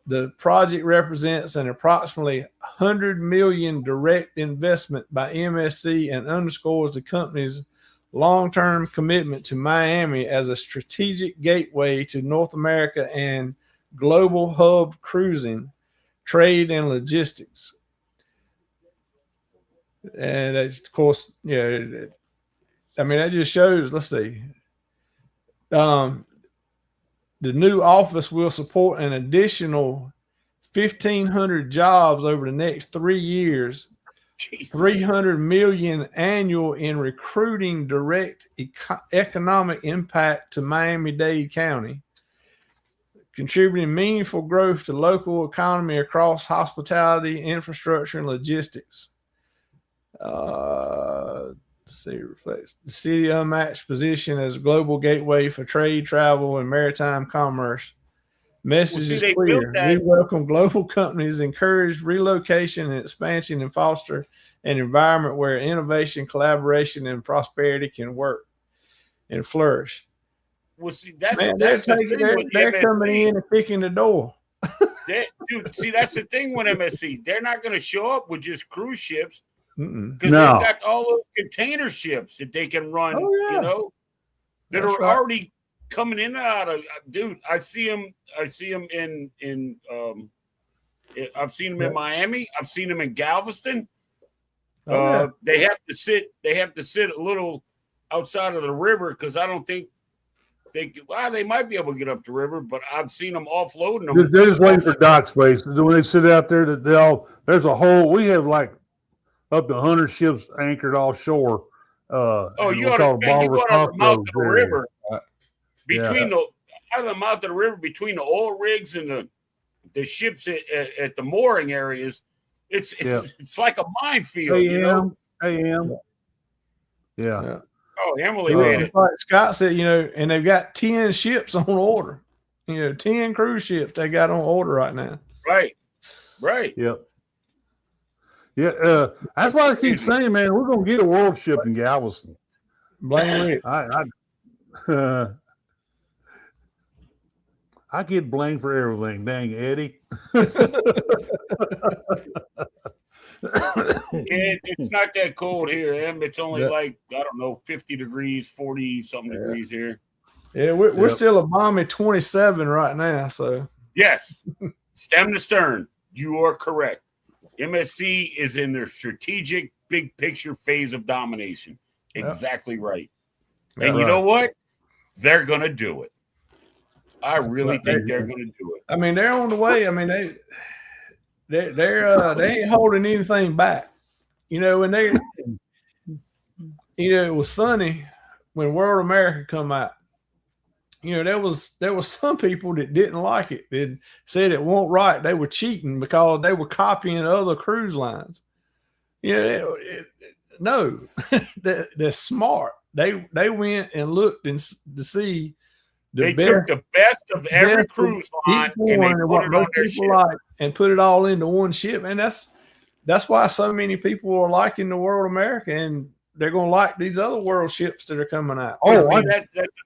The project represents an approximately $100 million direct investment by MSC and underscores the company's long-term commitment to Miami as a strategic gateway to North America and global hub cruising, trade, and logistics. And of course, that just shows, let's see. The new office will support an additional 1,500 jobs over the next 3 years, Jesus. $300 million annual in recruiting direct economic impact to Miami-Dade County, contributing meaningful growth to local economy across hospitality, infrastructure, and logistics. Reflects the city unmatched position as a global gateway for trade, travel, and maritime commerce. Message is clear. We welcome global companies, encourage relocation and expansion, and foster an environment where innovation, collaboration, and prosperity can work and flourish. Well, see, that's they're coming in and kicking the door. That's the thing with MSC. They're not going to show up with just cruise ships. Because they've got all those container ships that they can run, that are already coming in and out of. Dude, I see them in I've seen them in Miami. I've seen them in Galveston. They have to sit a little outside of the river because I don't think they might be able to get up the river, but I've seen them offloading them. They're just waiting for dock space. When they sit out there, there's a whole. We have like up to 100 ships anchored offshore. You got to the mouth of the river. Between out of the mouth of the river, between the oil rigs and the ships at the mooring areas, it's like a minefield. AM. Yeah. Oh, Emily made it. Like Scott said, and they've got 10 ships on order. 10 cruise ships they got on order right now. Right. Yep. Yeah, that's why I keep saying, man, we're gonna get a world ship in Galveston. Blame Rick. I get blamed for everything. Dang, Eddie. It's not that cold here, Em. It's only 50 degrees, 40 something degrees here. Yeah, we're still a balmy 27 right now. So yes, stem to stern, you are correct. MSC is in their strategic big picture phase of domination. Exactly right. And you know what? They're going to do it. I really think they're going to do it. I mean, they're on the way. I mean, they ain't holding anything back. And it was funny when World America come out, there was some people that didn't like it. They said it wasn't right. They were cheating because they were copying other cruise lines. No, they're smart. They went and looked to see they took the best of every cruise line and they put it on their ship and put it all into one ship. And that's why so many people are liking the World America, and they're going to like these other world ships that are coming out. Oh,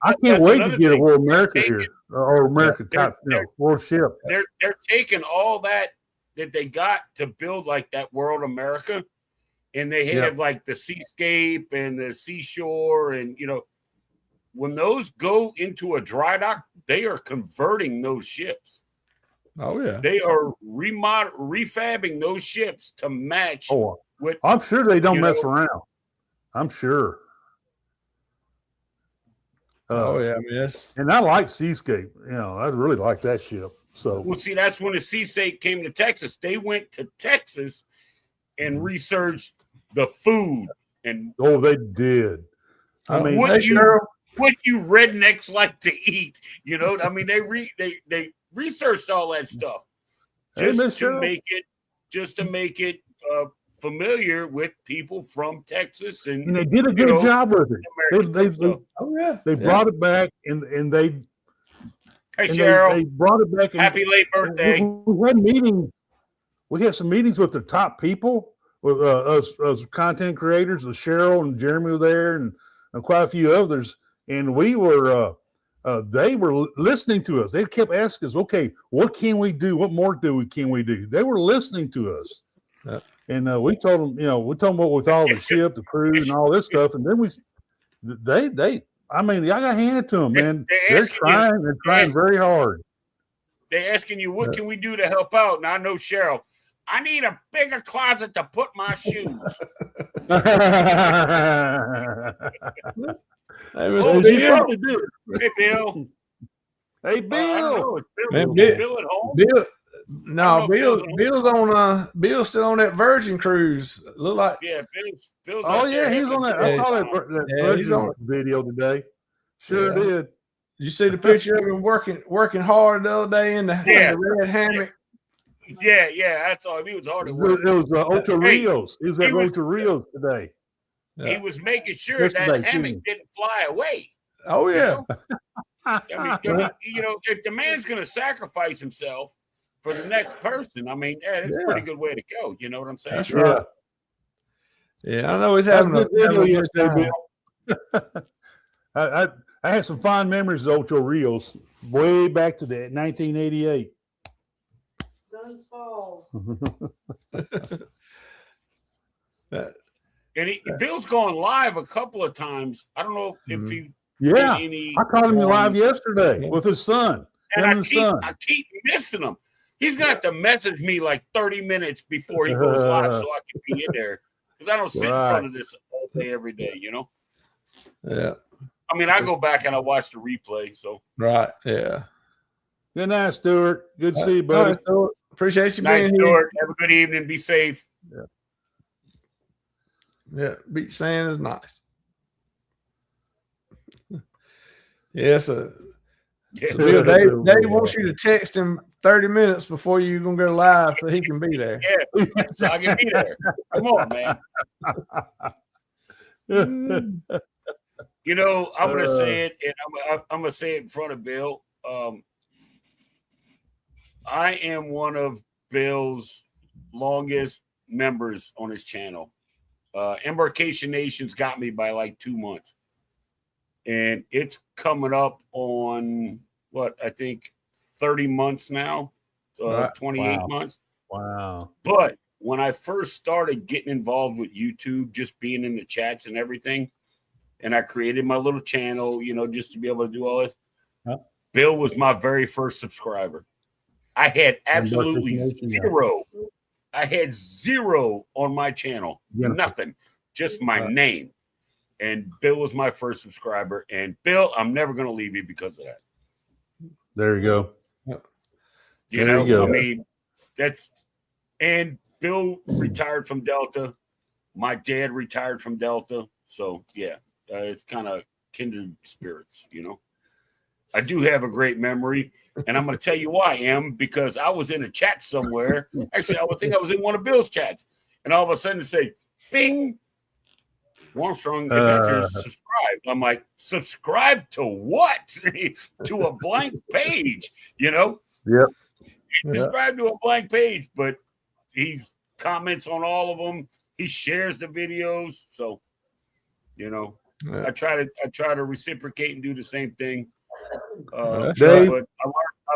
I can't wait to get a World America here, or American type world ship. They're taking all that they got to build like that World America, and they have like the Seascape and the Seashore, and when those go into a dry dock, they are converting those ships. Oh yeah, they are refabbing those ships to match. Oh, I'm sure they don't mess around. I'm sure. Oh yeah, I mean yes. And I like Seascape. I really like that ship. So well, see, that's when the Seascape came to Texas. They went to Texas and researched the food and they did. I mean, what you rednecks like to eat. I mean, they researched all that stuff just to make it familiar with people from Texas, and they did a good job with it. They brought it back, and they. Hey, Cheryl, they brought it back. Happy late birthday! We had meetings. We had some meetings with the top people, with us content creators. Cheryl and Jeremy were there, and quite a few others. And we were, they were listening to us. They kept asking us, "Okay, what can we do? What more can we do?" They were listening to us. And we told them, what with all the ship, the crew, and all this stuff. And then I got handed to them, man. They're trying very hard. They're asking you, what can we do to help out? And I know Cheryl, I need a bigger closet to put my shoes. Hey, Bill. Hey, Bill. Bill at home? No, Bill's still on that Virgin cruise. Look like Bill's. Oh yeah, he's on that. I saw that Virgin video today. Sure did. Did you see the picture of him working hard the other day in the red hammock? Yeah, that's all. He was hard at work. It was Ocho Rios. He was at Ocho Rios today. He was making sure that hammock didn't fly away. Oh yeah. I mean, if the man's going to sacrifice himself for the next person, I mean, it's a pretty good way to go. You know what I'm saying? That's right. Yeah, I know he's having a video yesterday. I had some fond memories of Ocho Rios way back to that 1988. Sun's fall. And Bill's gone live a couple of times. I don't know if he. Yeah, I caught him live yesterday with his son. And I keep missing him. He's gonna have to message me like 30 minutes before he goes live so I can be in there, because I don't sit in front of this all day every day. Yeah. I mean, I go back and I watch the replay. So right, yeah. Good night, Stuart. Good to see you, buddy. Stuart. Appreciate you being here. Have a good evening. Be safe. Yeah, beach sand is nice. Yes, so Bill, Dave wants you to text him 30 minutes before you're gonna go live so he can be there. Yeah, so I can be there. Come on, man. I'm gonna say it, and I'm gonna say it in front of Bill. I am one of Bill's longest members on his channel. Embarkation Nation's got me by like 2 months. And it's coming up on I think 30 months now, 28 months. Wow. But when I first started getting involved with YouTube, just being in the chats and everything, and I created my little channel, just to be able to do all this, Bill was my very first subscriber. I had absolutely zero. I had zero on my channel. Nothing. Just my name. And Bill was my first subscriber. And Bill, I'm never going to leave you because of that. There you go. I mean, and Bill retired from Delta. My dad retired from Delta. So, yeah, it's kind of kindred spirits. I do have a great memory, and I'm going to tell you why, because I was in a chat somewhere. Actually, I would think I was in one of Bill's chats, and all of a sudden it say, "Bing, Armstrong Adventures subscribed." I'm like, subscribe to what? To a blank page, Yep. He subscribed to a blank page, but he comments on all of them. He shares the videos, so I try to reciprocate and do the same thing. Dave? But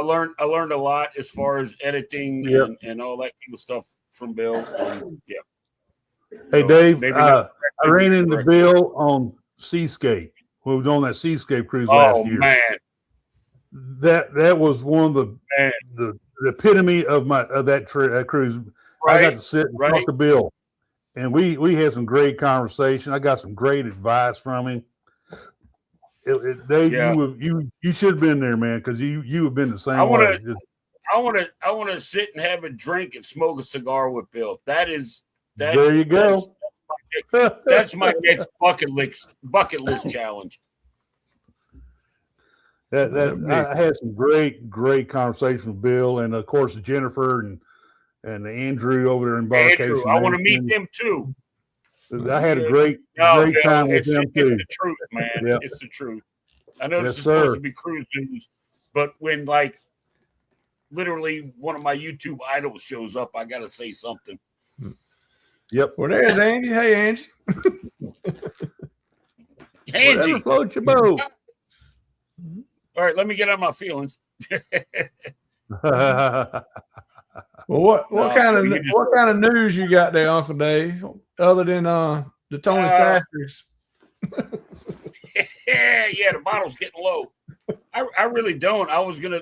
I learned a lot as far as editing and all that kind of stuff from Bill. And, Hey, so Dave, maybe I ran into Bill on Seascape. We was on that Seascape cruise last year. Man, That was one of the epitome of that cruise. right, I got to sit and talk to Bill, and we had some great conversation. I got some great advice from him. Dave, you should have been there, man, because you have been the same way. I want to sit and have a drink and smoke a cigar with Bill. There you go. That's my next bucket list challenge. I had some great conversation with Bill, and of course Jennifer and Andrew over there in Embarkation. Andrew, I want to meet them too. I had a great time with them too. It's the truth, man. Yep. It's the truth. I know this is supposed to be cruise news, but when literally one of my YouTube idols shows up, I got to say something. Yep. Well, there's Angie. Hey, Angie. Angie, float your boat. all right, let me get out my feelings. Well, what kind of news you got there, Uncle Dave? Other than the Tony factories. Yeah, the bottle's getting low. I really don't. I was gonna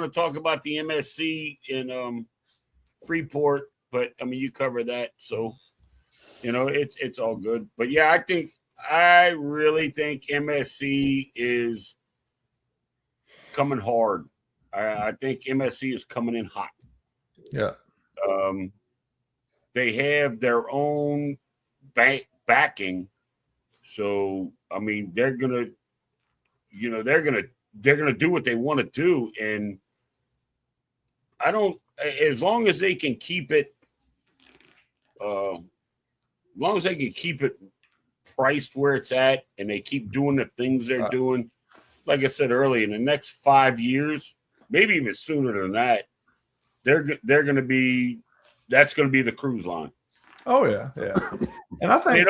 talk about the MSC in Freeport, but I mean you cover that, so it's all good. But yeah, I really think MSC is coming hard. I think MSC is coming in hot. Yeah. They have their own backing, so I mean they're gonna do what they want to do, and as long as they can keep it, priced where it's at, and they keep doing the things they're doing. Like I said earlier, in the next 5 years, maybe even sooner than that, they're going to be. That's going to be the cruise line. Oh yeah. And I think they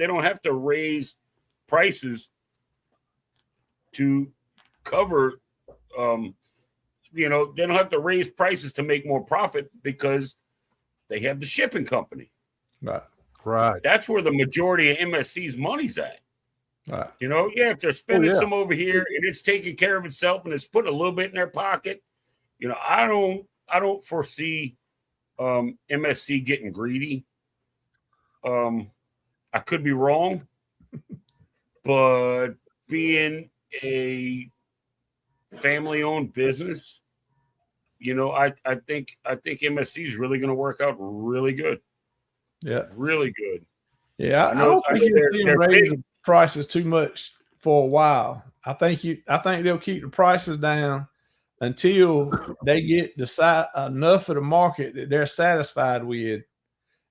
don't have to raise prices to cover. They don't have to raise prices to make more profit because they have the shipping company. Right. That's where the majority of MSC's money's at. Right. If they're spending some over here and it's taking care of itself and it's putting a little bit in their pocket, I don't foresee MSC getting greedy. I could be wrong, but being a family-owned business, I think MSC is really going to work out really good. Yeah, really good. Yeah, I don't think you're raising prices too much for a while. I think they'll keep the prices down until they get enough of the market that they're satisfied with,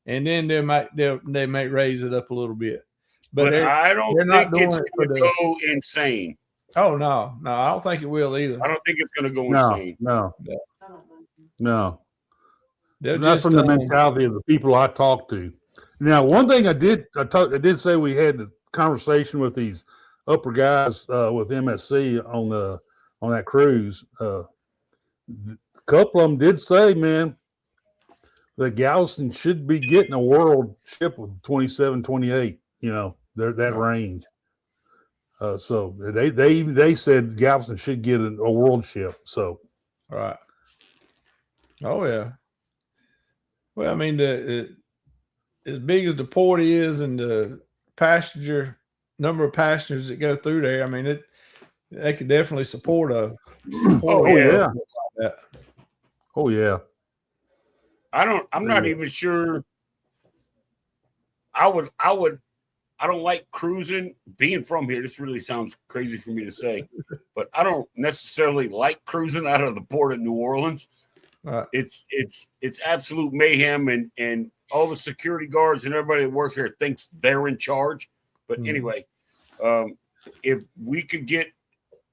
and then they may raise it up a little bit. But I don't think it's going to go insane. Oh no, I don't think it will either. I don't think it's going to go insane. No. They're not from the mentality of the people I talk to. Now, one thing I did say we had the conversation with these upper guys with MSC on that cruise. A couple of them did say, man, that Galveston should be getting a world ship with 27, 28. They're that range. So they said Galveston should get a world ship. So, right. Oh yeah. Well, I mean, as big as the port is and the number of passengers that go through there, I mean, they could definitely support a. Oh yeah. I'm not even sure. I would I don't like cruising. Being from here, this really sounds crazy for me to say, but I don't necessarily like cruising out of the port of New Orleans. Right. It's absolute mayhem, and all the security guards and everybody that works here thinks they're in charge. But anyway,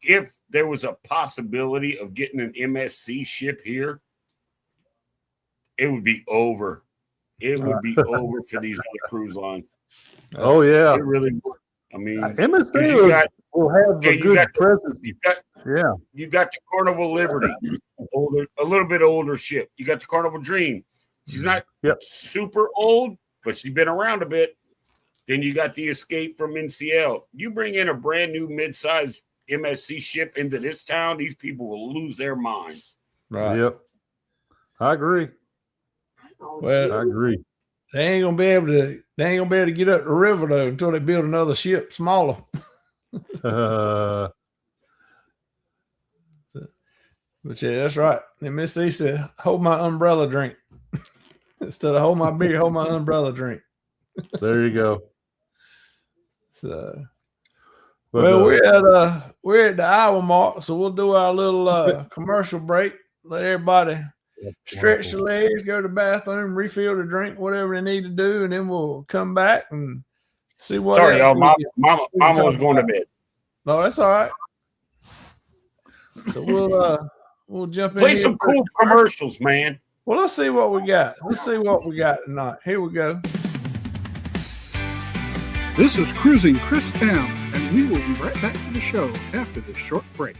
if there was a possibility of getting an MSC ship here, it would be over. It would be over for these other cruise lines. Oh yeah, It really would. I mean, MSC will have a good presence. You got the Carnival Liberty, a little bit older ship. You got the Carnival Dream. She's not super old, but she's been around a bit. Then you got the Escape from NCL. You bring in a brand new mid-sized MSC ship into this town, these people will lose their minds. Right. Yep. I agree. Well, I agree. They ain't gonna be able to get up the river though until they build another ship smaller. But yeah, that's right. And Miss C said, "Hold my umbrella drink." Instead of hold my beer, hold my umbrella drink. There you go. So, well, we're at the hour mark, so we'll do our little commercial break. Let everybody stretch the legs, go to the bathroom, refill the drink, whatever they need to do, and then we'll come back and see what. Sorry, y'all. Mama was going to bed. No, that's all right. So we'll jump in. Play some cool commercials, man. Well, let's see what we got. Let's see what we got tonight. Here we go. This is Cruising Chris M, and we will be right back to the show after this short break.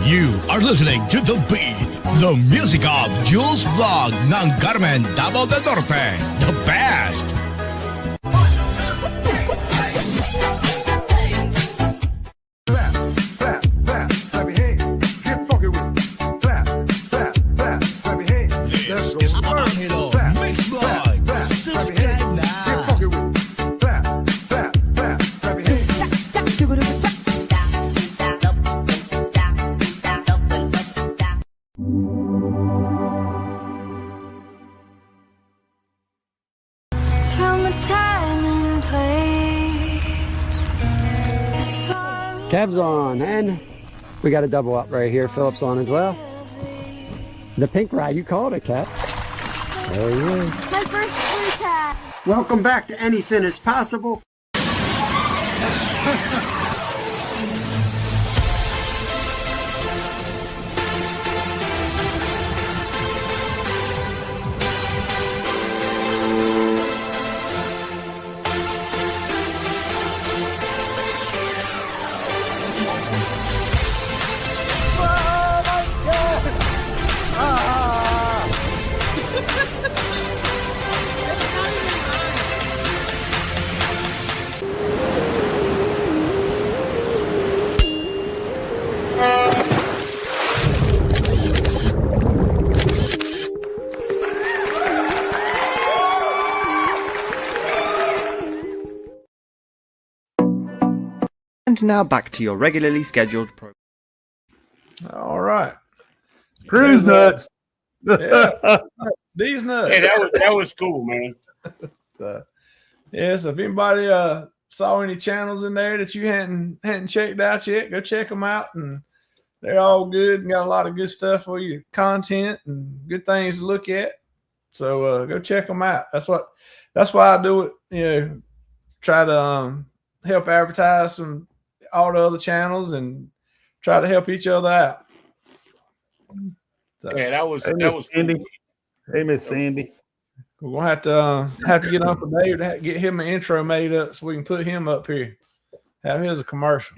You are listening to The Beat, the music of Jules Vlog ng Carmen, Davao del Norte, the best. This is Angelo Mix Vlog. Subscribe now. Cab's on, and we got a double up right here. Phillips on as well. The pink ride, you called it, Cap. There he is. My first blue cat. Welcome back to Anything is Possible. And now back to your regularly scheduled program. All right. Cruise nuts. Yeah. These nuts. Hey, that was cool, man. So, yeah, so if anybody saw any channels in there that you hadn't checked out yet, go check them out. And they're all good and got a lot of good stuff for you, content and good things to look at. So go check them out. That's why I do it. You know, try to help advertise all the other channels and try to help each other out. So, Yeah, that was Sandy. cool. Hey, Miss Sandy. We're gonna have to get Uncle Dave to get him an intro made up so we can put him up here. Have him as a commercial.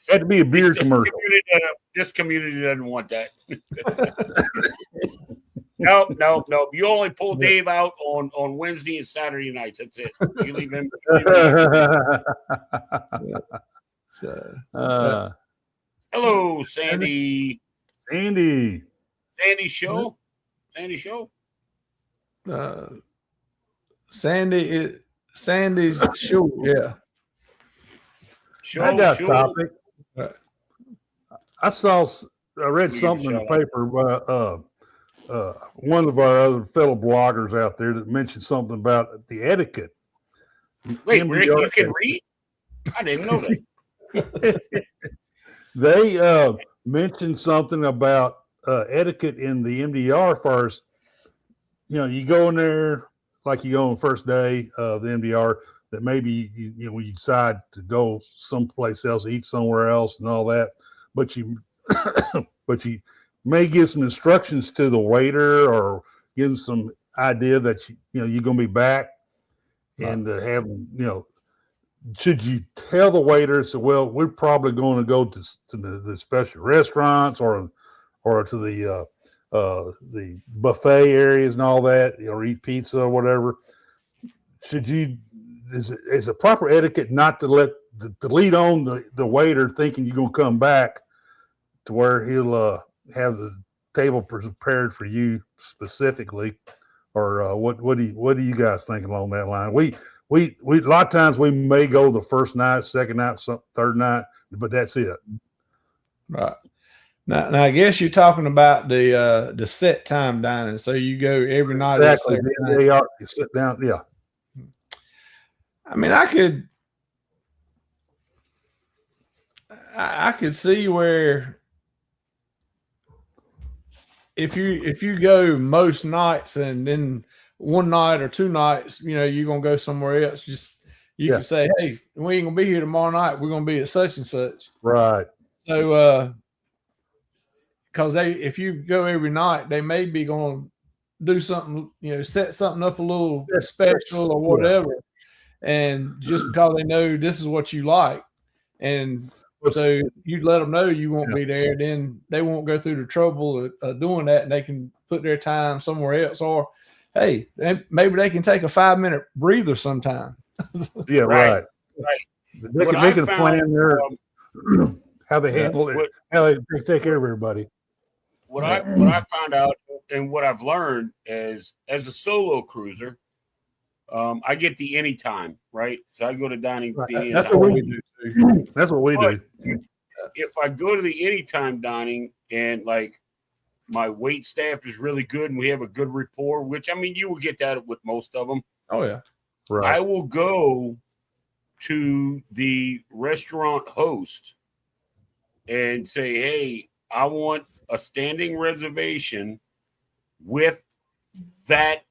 Had to be a beer commercial. This community doesn't want that. Nope. You only pull Dave out on Wednesday and Saturday nights. That's it. You leave him. Hello, Sandy. Sandy Show. Sandy's show. Yeah. I got a topic. I read something in the paper about one of our other fellow bloggers out there that mentioned something about the etiquette. Wait, Rick, you can read? I didn't know that. They mentioned something about etiquette in the MDR first. You go in there like you go on the first day of the MDR, that maybe when you decide to go someplace else, eat somewhere else and all that, but you may give some instructions to the waiter or give them some idea that you're going to be back, and have should you tell the waiter, so well, we're probably going to go to the special restaurants or to the buffet areas and all that, or eat pizza or whatever. Is a proper etiquette not to lead on the waiter thinking you're going to come back to where he'll have the table prepared for you specifically, or what do you guys think along that line? We a lot of times we may go the first night, second night, third night, but that's it. Right. Now I guess you're talking about the set time dining. So you go every night. Exactly. You sit down. Yeah. I mean, I could see where if you go most nights and then one night or two nights, you're gonna go somewhere else. You can say, hey, we ain't gonna be here tomorrow night. We're gonna be at such and such. Right. So because if you go every night, they may be gonna do something, set something up a little special or whatever. And just because they know this is what you like, and so you let them know you won't be there, then they won't go through the trouble of doing that, and they can put their time somewhere else. Or, hey, maybe they can take a 5-minute breather sometime. Yeah, right. They can plan their how they handle it, how they take care of everybody. What I found out and what I've learned is, as a solo cruiser, I get the anytime, right? So I go to dining. Right. That's what we do. That's what we do. If I go to the anytime dining and like my wait staff is really good and we have a good rapport, which I mean you will get that with most of them. Oh yeah, right. I will go to the restaurant host and say, "Hey, I want a standing reservation with that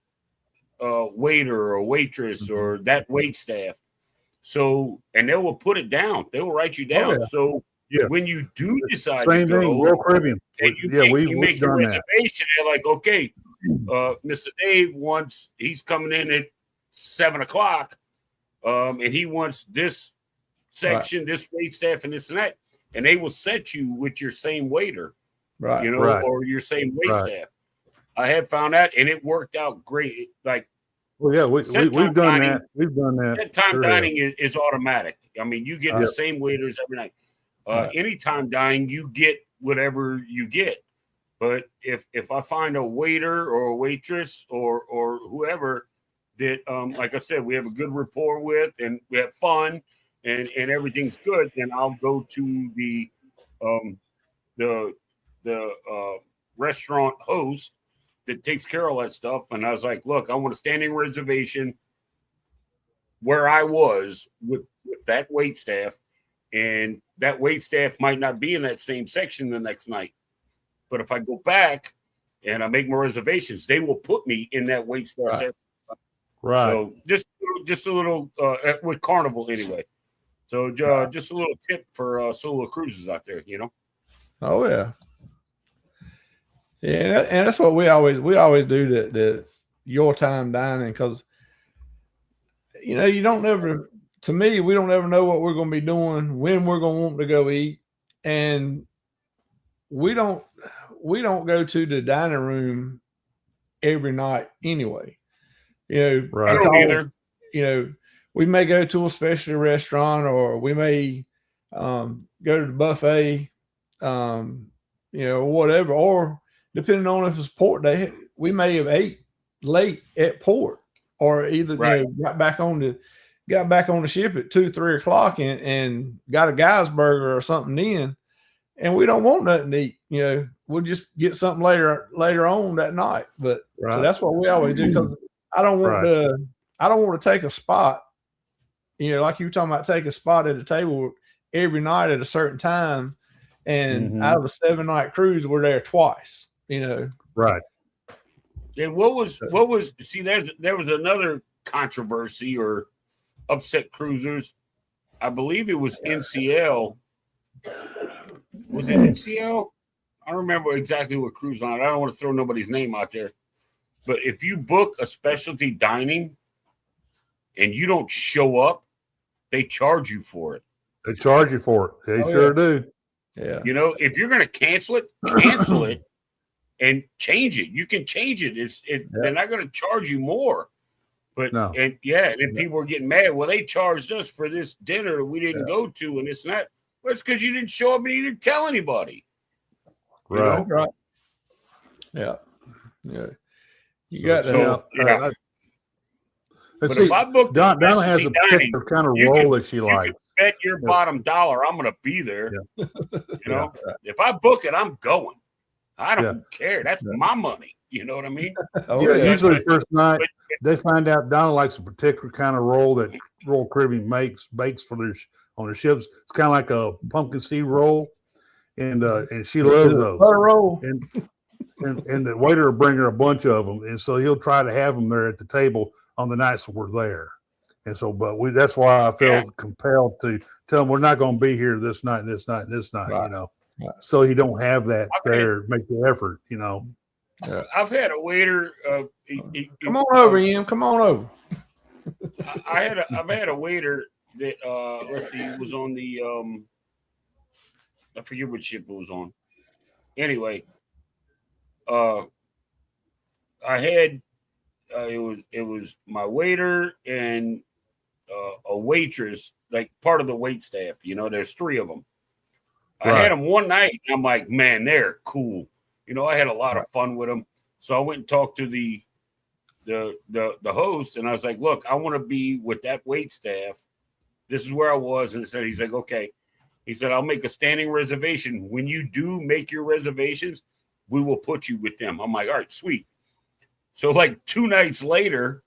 waiter or waitress or that wait staff." So, and they will put it down. They will write you down. So when you do decide to go, Royal Caribbean, and you make your reservation, they're like, okay, Mr. Dave he's coming in at 7:00, and he wants this section, this wait staff, and this and that, and they will set you with your same waiter, right? Or your same wait staff. I have found that, and it worked out great. Like, well, yeah, we've done that. We've done that. Set time dining is automatic. I mean, you get the same waiters every night. Anytime dining, you get whatever you get. But if I find a waiter or a waitress or whoever that, like I said, we have a good rapport with and we have fun and everything's good, then I'll go to the restaurant host that takes care of all that stuff. And I was like, look, I want a standing reservation where I was with that wait staff, and that wait staff might not be in that same section the next night. But if I go back and I make my reservations, they will put me in that wait staff. Right. So just a little with Carnival anyway. So just a little tip for solo cruises out there, Oh yeah. Yeah, and that's what we always do the your time dining, because you don't ever. To me, we don't ever know what we're going to be doing, when we're going to want to go eat, and we don't go to the dining room every night anyway. You know, I don't either. You know, we may go to a specialty restaurant, or we may go to the buffet, you know, whatever. Or depending on if it's port day, we may have ate late at port, or either you know, got back on the ship at 2-3 o'clock and got a guy's burger or something in, and we don't want nothing to eat. You know, we'll just get something later on that night. But so that's what we always do, because I don't want to take a spot. You know, like you were talking about, take a spot at a table every night at a certain time, and out of a 7-night cruise, we're there twice. You know, right. And what was see, there was another controversy or upset cruisers. I believe it was NCL. Was it NCL? I don't remember exactly what cruise on it. I don't want to throw nobody's name out there. But if you book a specialty dining and you don't show up, they charge you for it. They charge you for it. They sure do. Yeah. You know, if you're going to cancel it and change it. You can change it. They're not going to charge you more. But and then people were getting mad. Well, they charged us for this dinner that we didn't go to, and it's not. Well, it's because you didn't show up and you didn't tell anybody. Right. You know? Right. Yeah. Yeah. You got But if I book Donna has a particular kind of role that she likes. You can bet your bottom dollar I'm going to be there. Yeah. You know, if I book it, I'm going. I don't care. That's my money. You know what I mean? Usually first night they find out Donna likes a particular kind of roll that Royal Caribbean bakes for on their ships. It's kind of like a pumpkin seed roll, and she loves those. Roll. And the waiter will bring her a bunch of them, and so he'll try to have them there at the table on the nights we're there. And so, that's why I felt compelled to tell them we're not going to be here this night, and this night, and this night. Right. You know, so you don't have that make the effort. You know. I've had a waiter. Come on over, Ian. Come on over. I've had a waiter that let's see, it was on the I forget what ship it was on. Anyway, I had it was my waiter and a waitress, like part of the wait staff. You know, there's 3 of them. I had them one night, and I'm like, man, they're cool. You know, I had a lot of fun with them. So I went and talked to the host, and I was like, look, I want to be with that wait staff. This is where I was. And he's like, okay. He said, I'll make a standing reservation. When you do make your reservations, we will put you with them. I'm like, all right, sweet. So like 2 nights later,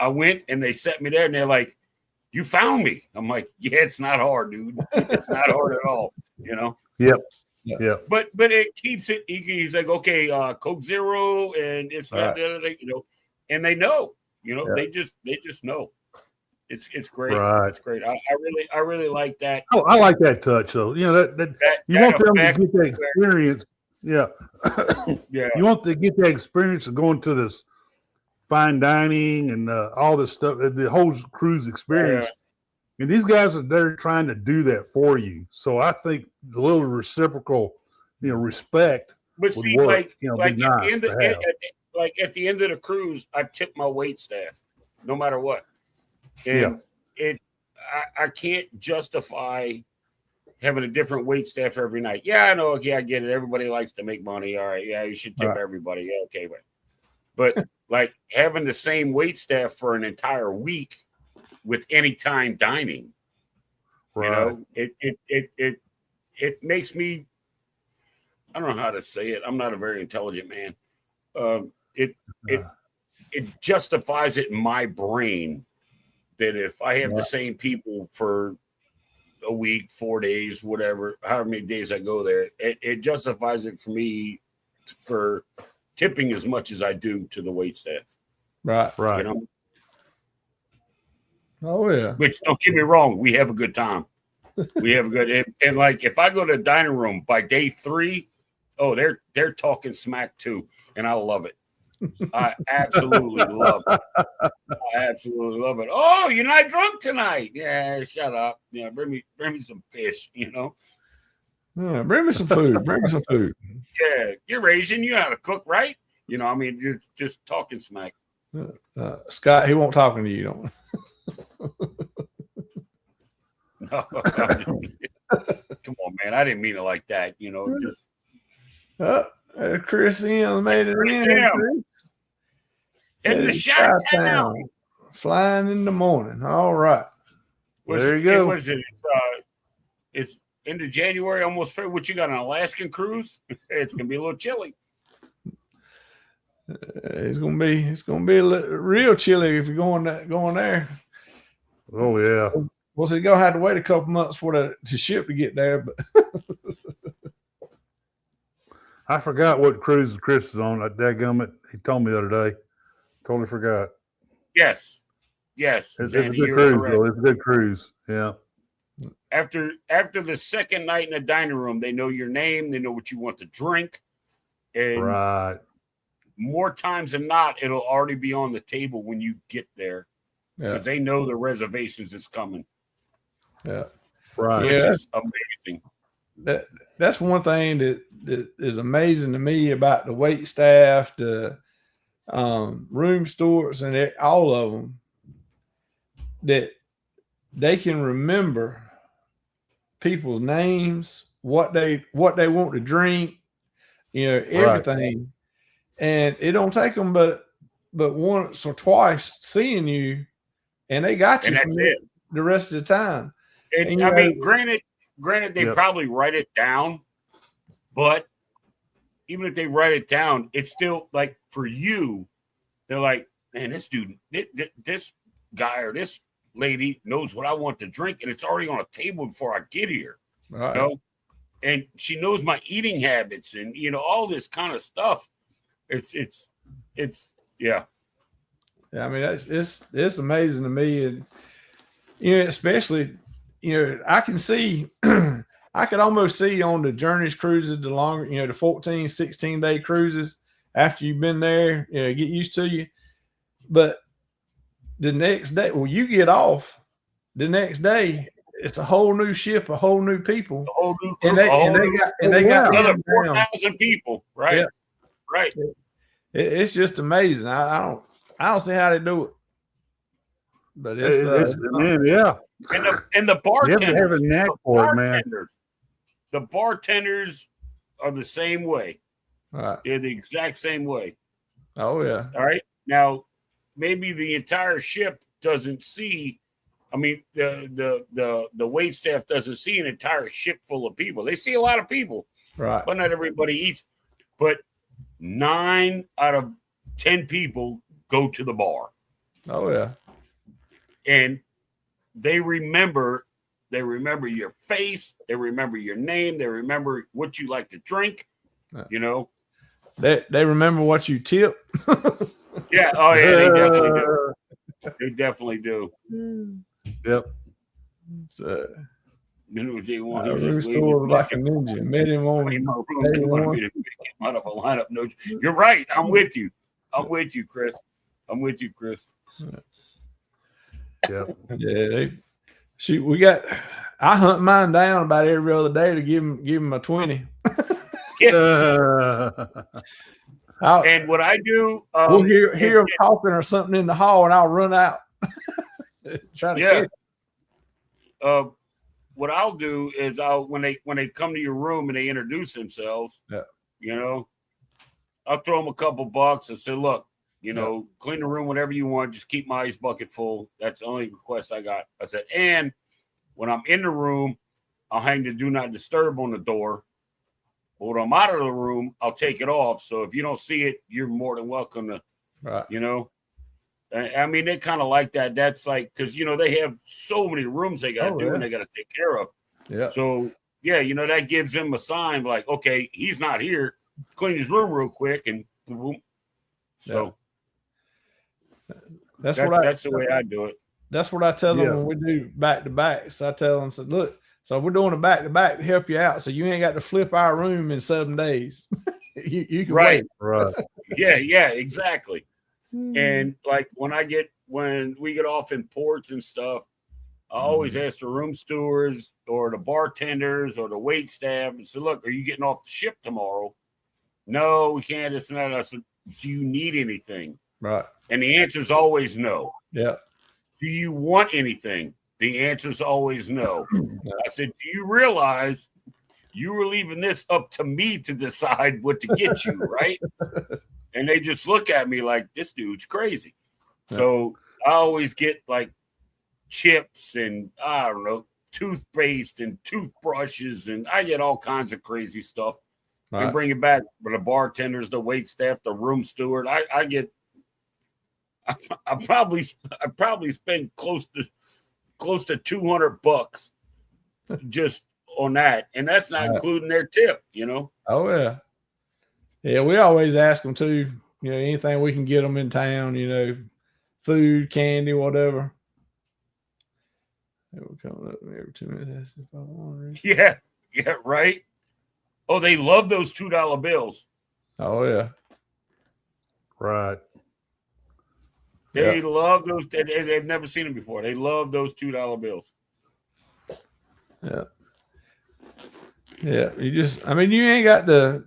I went and they set me there, and they're like, you found me. I'm like, yeah, it's not hard, dude. It's not hard at all. You know? Yep. Yeah. But it keeps it. He's like, okay, Coke Zero, and it's not, you know, and they know, you know, they just know. It's great. Right. It's great. I really like that. Oh, I like that touch though. You know that you want them to get that experience. Yeah. Yeah. You want to get that experience of going to this fine dining and all this stuff, the whole cruise experience. And these guys are there trying to do that for you. So I think a little reciprocal, you know, respect. But would see, work, like, you know, like, nice at the end of the cruise, I tip my wait staff, no matter what. And I can't justify having a different wait staff every night. Yeah, I know. Okay, I get it. Everybody likes to make money. All right, yeah, you should tip everybody. Yeah, okay, but like having the same wait staff for an entire week with anytime dining, you know, it makes me. I don't know how to say it. I'm not a very intelligent man. It justifies it in my brain that if I have the same people for a week, 4 days, whatever, however many days I go there, it justifies it for me for tipping as much as I do to the wait staff. Right. You know? Oh yeah. Which, don't get me wrong, we have a good time. We have a good and like if I go to the dining room by day 3, oh, they're talking smack too, and I love it. I absolutely love it. I absolutely love it. Oh, you're not drunk tonight? Yeah, shut up. Yeah, bring me some fish. You know. Yeah, bring me some food. Bring me some food. Yeah, you're Asian. You know how to cook, right? You know, I mean, just talking smack. Scott, he won't talking to you, don't. No, come on, man. I didn't mean it like that. You know, just Chris M made it Chris in. M. Chris. In the shot town. Flying in the morning. All right. There you go. Was it? It's into January, almost. What you got, an Alaskan cruise? It's gonna be a little chilly. It's gonna be real chilly if you're going there. Oh yeah. Well, so you're gonna have to wait a couple months for the ship to get there. But I forgot what cruise Chris is on. Dadgummit, he told me the other day. Totally forgot. Yes. It's a good cruise, though. It's a good cruise. Yeah. After the second night in the dining room, they know your name. They know what you want to drink. And right. More times than not, it'll already be on the table when you get there because they know the reservations is coming. Yeah. Right. Which is amazing. That's one thing that is amazing to me about the wait staff, the room stewards, and all of them, that they can remember people's names, what they want to drink, everything. Right. And it don't take them but once or twice seeing you, and they got you. And that's it. The rest of the time. And I mean, granted, they probably write it down, but even if they write it down, it's still like for you, they're like, man, this dude, this guy or this lady knows what I want to drink, and it's already on a table before I get here. Right. You know? And she knows my eating habits and all this kind of stuff. It's yeah. I mean, it's amazing to me, and especially I can see I could almost see on the Journeys cruises, the longer, the 14, 16-day cruises after you've been there, get used to you. But the next day, when you get off, the next day, it's a whole new ship, a whole new people. A whole new crew, and they got another 4,000 people, right? Yeah. Right. It's just amazing. I don't see how they do it. But it's man, yeah. And the bartenders, you have a knack for it, man. The bartenders are the same way. Right. They're the exact same way. Oh yeah. All right. Now, maybe the entire ship doesn't see. I mean, the wait staff doesn't see an entire ship full of people. They see a lot of people, right? But not everybody eats. But 9 out of 10 people go to the bar. Oh yeah. And they remember your face, they remember your name, they remember what you like to drink. They remember what you tip. Yeah. Oh yeah, they definitely do. They definitely do. Yep. So they want like a ninja. Met him on they wanted me to pick him out of a lineup. No, you're right. I'm with you. Chris. Yeah. Yeah. I hunt mine down about every other day to give him a 20. And what I do, we'll hear him talking or something in the hall, and I'll run out. Try to catch. What I'll do is when they come to your room and they introduce themselves, I'll throw them a couple bucks and say, look, clean the room whatever you want. Just keep my ice bucket full. That's the only request I got. I said, and when I'm in the room, I'll hang the do not disturb on the door. But when I'm out of the room, I'll take it off. So if you don't see it, you're more than welcome to, I mean, they kind of like that. That's like, because, they have so many rooms they got to do and they got to take care of. Yeah. So, yeah, that gives them a sign like, okay, he's not here. Clean his room real quick and boom. So that's the way I do it. That's what I tell them when we do back-to-backs. I tell them, look, so we're doing a back-to-back to help you out. So you ain't got to flip our room in 7 days. you can wait. Right. Yeah, exactly. And like when we get off in ports and stuff, I always ask the room stewards or the bartenders or the wait staff and say, look, are you getting off the ship tomorrow? No, we can't. This and that. I said, do you need anything? Right. And the answer is always no. Yeah. Do you want anything? The answer is always no. I said, do you realize you were leaving this up to me to decide what to get you, right? And they just look at me like, this dude's crazy. Yeah. So I always get like chips and I don't know, toothpaste and toothbrushes, and I get all kinds of crazy stuff and bring it back. But the bartenders, the wait staff, the room steward, I probably spend close to $200 just on that, and that's not including their tip, you know. Oh yeah, yeah. We always ask them too. You know, anything we can get them in town. You know, food, candy, whatever. They were coming up every 2 minutes. If I want. Yeah, right. Oh, they love those $2 bills. Oh yeah, right. They love those. They've never seen them before. They love those $2 bills. Yeah. Yeah. I mean, you ain't got to,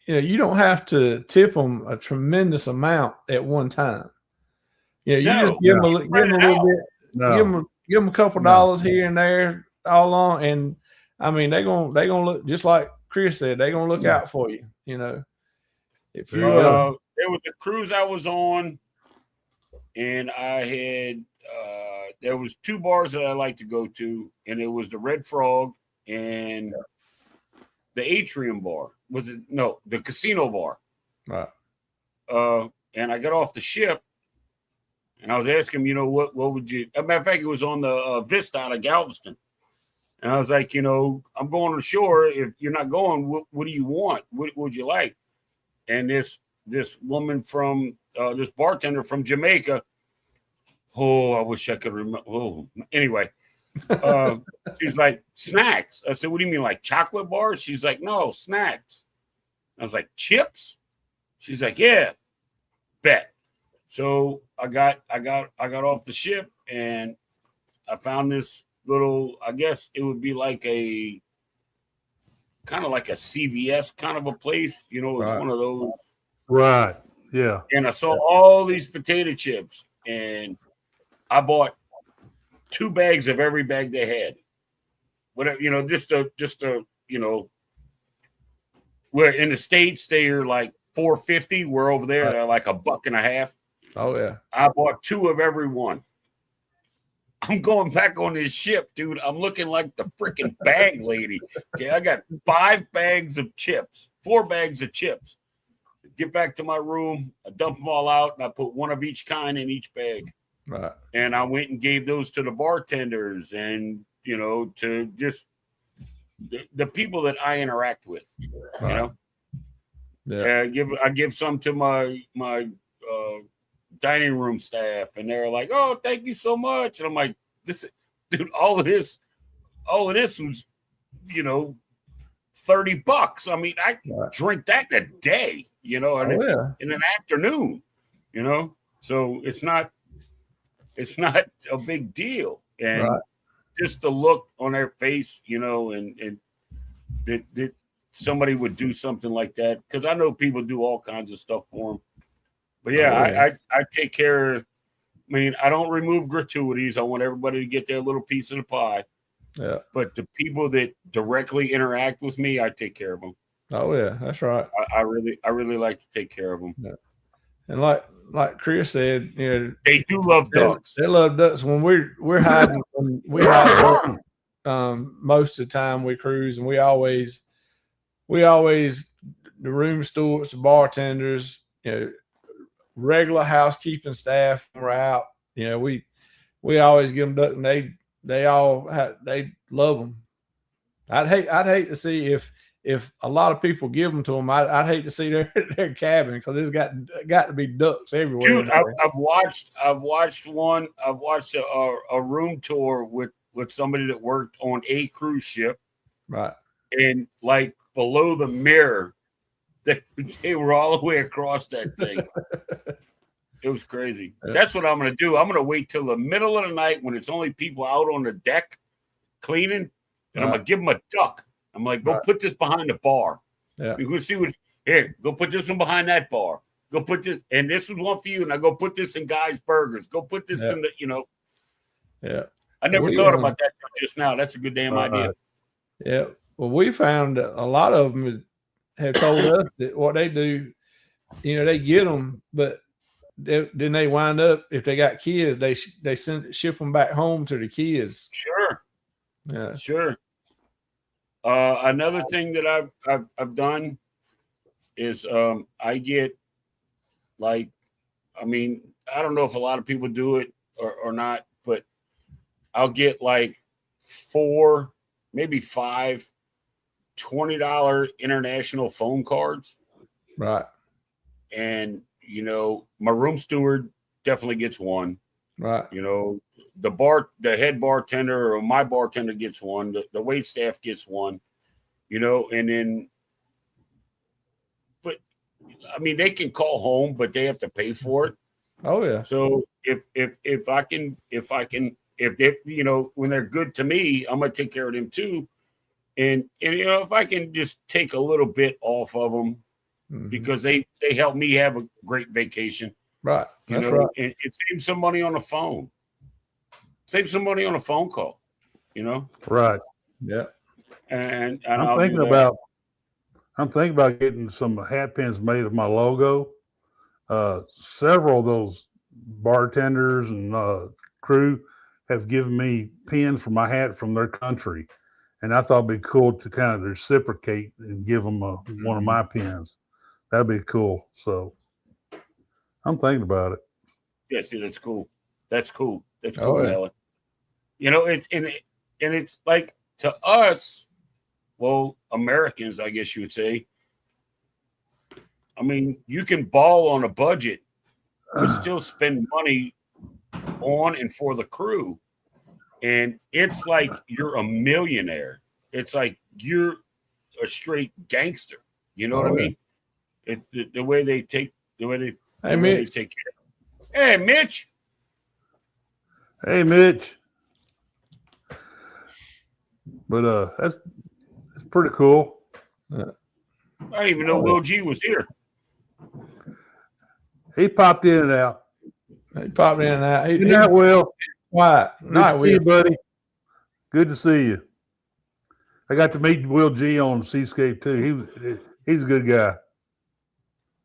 you don't have to tip them a tremendous amount at one time. You just give them a little bit, give them a couple dollars here and there all along. And I mean, they're going to look just like Chris said, they're going to look out for you, if you, there was a cruise I was on, and I had there was 2 bars that I like to go to, and it was the Red Frog and the Atrium bar. Was it? No, the Casino bar. Right. And I got off the ship, and I was asking him, what would you? As a matter of fact, it was on the Vista out of Galveston, and I was like, I'm going to shore. If you're not going, what do you want? What would you like? And this woman from this bartender from Jamaica. Oh, I wish I could remember. Oh, anyway, she's like, snacks. I said, what do you mean, like chocolate bars? She's like, no, snacks. I was like, chips? She's like, yeah, bet. So I got off the ship, and I found this little, I guess it would be like a kind of like a CVS kind of a place. It's one of those. Right. Yeah. And I saw all these potato chips, and I bought 2 bags of every bag they had. Whatever, just to where in the States they are like $4.50. We're over there, they're like $1.50. Oh yeah. I bought 2 of every one. I'm going back on this ship, dude. I'm looking like the freaking bag lady. Okay, I got 5 bags of chips, 4 bags of chips. Get back to my room, I dump them all out, and I put 1 of each kind in each bag. Right. And I went and gave those to the bartenders and, to just the people that I interact with, right. Yeah. I give some to my dining room staff, and they're like, oh, thank you so much. And I'm like, dude, all of this was, $30. I mean, I drink that in a day, in an afternoon, so it's not a big deal. And just the look on their face, and that somebody would do something like that, because I know people do all kinds of stuff for them. But I take care. I mean, I don't remove gratuities. I want everybody to get their little piece of the pie. Yeah. But the people that directly interact with me, I take care of them. Oh yeah, that's right. I really like to take care of them. Yeah. And like Chris said, they do love ducks. They love ducks. When we're hiding, most of the time we cruise, and we always the room stewards, the bartenders, regular housekeeping staff when we're out. We always give them duck, and they love them. I'd hate to see if a lot of people give them to them. I'd hate to see their cabin, because there's got to be ducks everywhere. Dude, I've watched a room tour with somebody that worked on a cruise ship, right? And like below the mirror, they were all the way across that thing. It was crazy. Yeah. That's what I'm going to do. I'm going to wait till the middle of the night when it's only people out on the deck cleaning, and I'm going to give them a duck. I'm like, go put this behind the bar. Yeah. You can see what. Here, go put this one behind that bar. Go put this, and this was one for you. And I go put this in Guy's Burgers. Go put this in the, Yeah. I never thought about that just now. That's a good damn idea. Yeah. Well, we found a lot of them have told us that what they do, they get them, but then they wind up, if they got kids, they ship them back home to the kids. Sure. Yeah. Sure. Another thing that I've done is I get I don't know if a lot of people do it or not, but I'll get like 4, maybe 5 $20 international phone cards. Right. And, my room steward definitely gets one. Right. The head bartender or my bartender gets one. The wait staff gets one, and then, but they can call home, but they have to pay for it. Oh yeah. So if they, when they're good to me, I'm going to take care of them too. And if I can just take a little bit off of them, because they help me have a great vacation. Right. That's right. And it saves some money on the phone. Save some money on a phone call, Right. Yeah. And I'm thinking about getting some hat pins made of my logo. Several of those bartenders and crew have given me pins for my hat from their country. And I thought it'd be cool to kind of reciprocate and give them one of my pins. That'd be cool. So I'm thinking about it. Yeah, see, that's cool. That's cool. That's Oh, cool, yeah. Alan. It's like, to us, well, Americans, I guess you would say, you can ball on a budget, but still spend money on and for the crew. And it's like you're a millionaire. It's like you're a straight gangster. You know what I mean? It's the way they take they take care of. Hey, Mitch. Hey, Mitch. But that's pretty cool. I didn't even know Will G was here. He popped in and out. He popped in and out. Good night, Will. Quiet. Night, Good to see you, Will. buddy. Good to see you. I got to meet Will G on Seascape too. He's a good guy.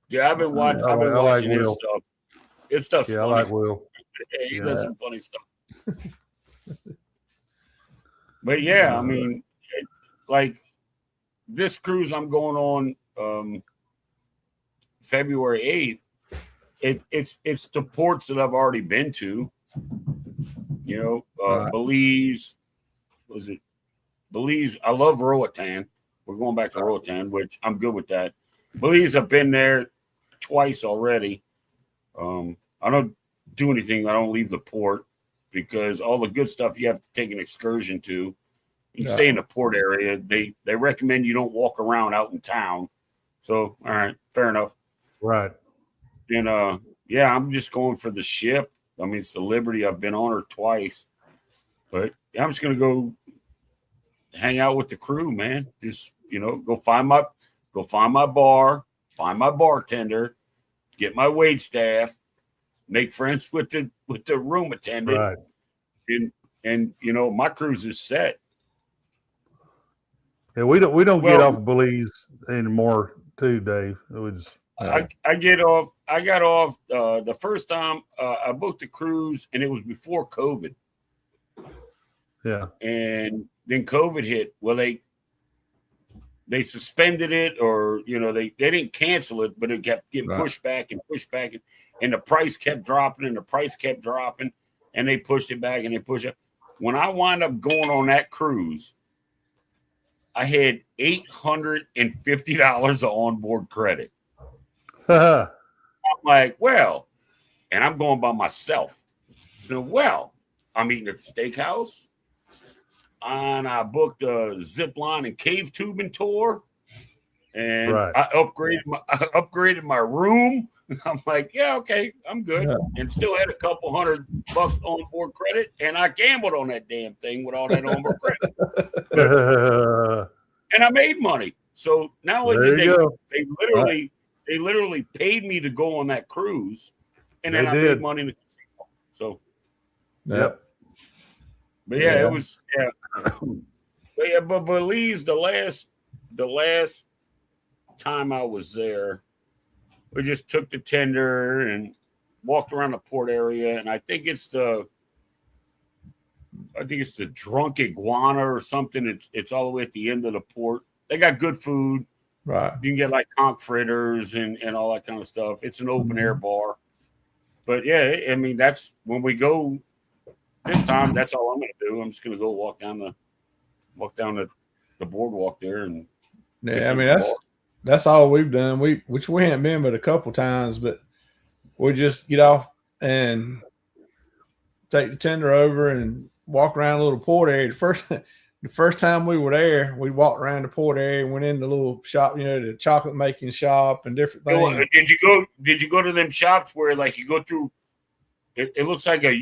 Yeah, I've been watching. I like watching his Will. stuff. His stuff's Yeah, funny. I like Will. Yeah, he does some funny stuff. But yeah, like this cruise I'm going on February 8th. It's the ports that I've already been to. Belize. Was it Belize? I love Roatan. We're going back to Roatan, which I'm good with that. Belize, I've been there twice already. I don't do anything. I don't leave the port because all the good stuff you have to take an excursion to. You stay in the port area. They recommend you don't walk around out in town. So, all right, fair enough. Right. And I'm just going for the ship. It's the Liberty. I've been on her twice, but I'm just gonna go hang out with the crew, man. Just go find my bar, find my bartender, get my wait staff, make friends with the room attendant, Right. and my cruise is set. Yeah, we don't get off of Belize anymore, too, Dave. We just I get off. I got off the first time I booked a cruise, and it was before COVID. Yeah. And then COVID hit. Well, they suspended it, or they didn't cancel it, but it kept getting pushed back, and the price kept dropping, and they pushed it back, and they pushed it. When I wound up going on that cruise, I had $850 of onboard credit. I'm like, well, and I'm going by myself. So, I'm eating at the steakhouse, and I booked a zip line and cave tubing tour, And Right. I upgraded my room. I'm like, yeah, okay, I'm good. Yeah. And still had a couple $100 on board credit, and I gambled on that damn thing with all that on board credit. And I made money. So not only There did you go. they literally paid me to go on that cruise, and then They I did. made money in the casino. So Yep. but yeah, Yeah. it was but Belize, the last time I was there, we just took the tender and walked around the port area, and I think it's the drunk iguana or something. It's all the way at the end of the port. They got good food. Right. You can get like conch fritters and all that kind of stuff. It's an open air bar. But yeah, I mean, that's when we go this time, that's all I'm gonna do. I'm just gonna go walk down the boardwalk there and Yeah, I mean that's all we've done. Which we haven't been but a couple times, but we just get off and take the tender over and walk around a little port area. The first time we were there, we walked around the port area and went in the little shop, the chocolate making shop and different things. Did you go to them shops where like you go through? It looks like a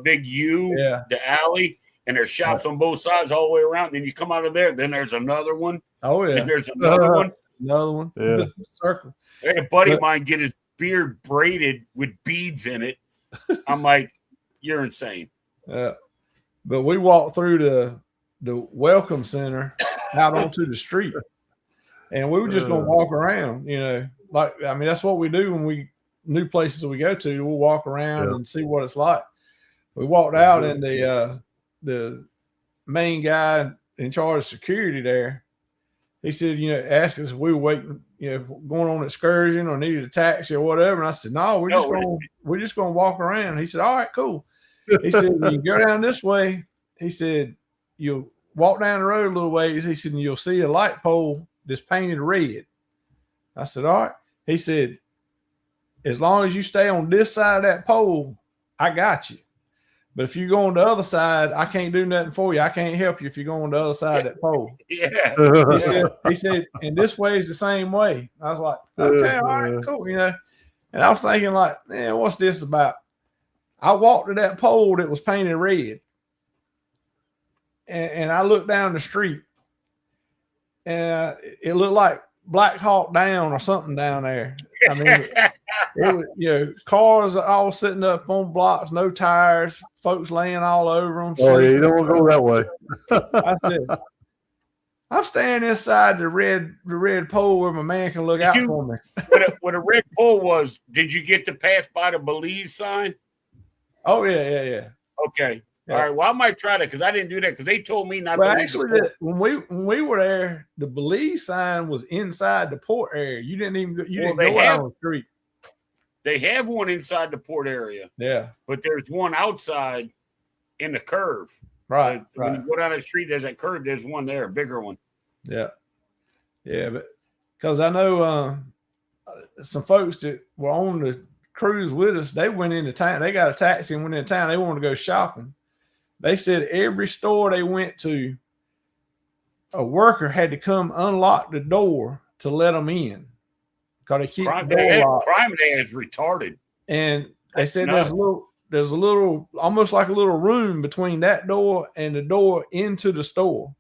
big U, Yeah. the alley, and there's shops on both sides all the way around. And then you come out of there, then there's another one. Oh yeah, and there's another one. Another one. Yeah. Circle. I had a buddy of mine get his beard braided with beads in it. I'm like, you're insane. Yeah. But we walked through the welcome center out onto the street, and we were just gonna walk around. That's what we do when we new places we go to. We'll walk around and see what it's like. We walked out, and the main guy in charge of security there, he said, asked us if we were waiting, going on an excursion or needed a taxi or whatever. And I said, no, we're just going to walk around. He said, all right, cool. He said, you go down this way. He said, you'll walk down the road a little ways. He said, and you'll see a light pole that's painted red. I said, all right. He said, as long as you stay on this side of that pole, I got you. But if you go on the other side, I can't do nothing for you. I can't help you if you go on the other side of that pole. Yeah. He said, and this way is the same way. I was like, okay, all right, cool. And I was thinking like, man, what's this about? I walked to that pole that was painted red. And I looked down the street, and it looked like Black Hawk Down or something down there. I mean, it was, cars all sitting up on blocks, no tires, folks laying all over them. Oh, yeah, you don't want to go that way. I said, I'm standing inside the red pole where my man can look out for me. What a red pole was, did you get to pass by the Belize sign? Oh, yeah. Okay. Yeah. All right. Well, I might try that because I didn't do that because they told me not Well, to. actually, when we were there, the Belize sign was inside the port area. You didn't even go out on the street. They have one inside the port area. Yeah. But there's one outside in the curve. Right. When you go down the street, there's that curve. There's one there, a bigger one. Yeah. Yeah, but because I know some folks that were on the cruise with us, they went into town. They got a taxi and went into town. They wanted to go shopping. They said every store they went to, a worker had to come unlock the door to let them in because they keep the door locked. Crime there is retarded. And they said there's a little, almost like a little room between that door and the door into the store.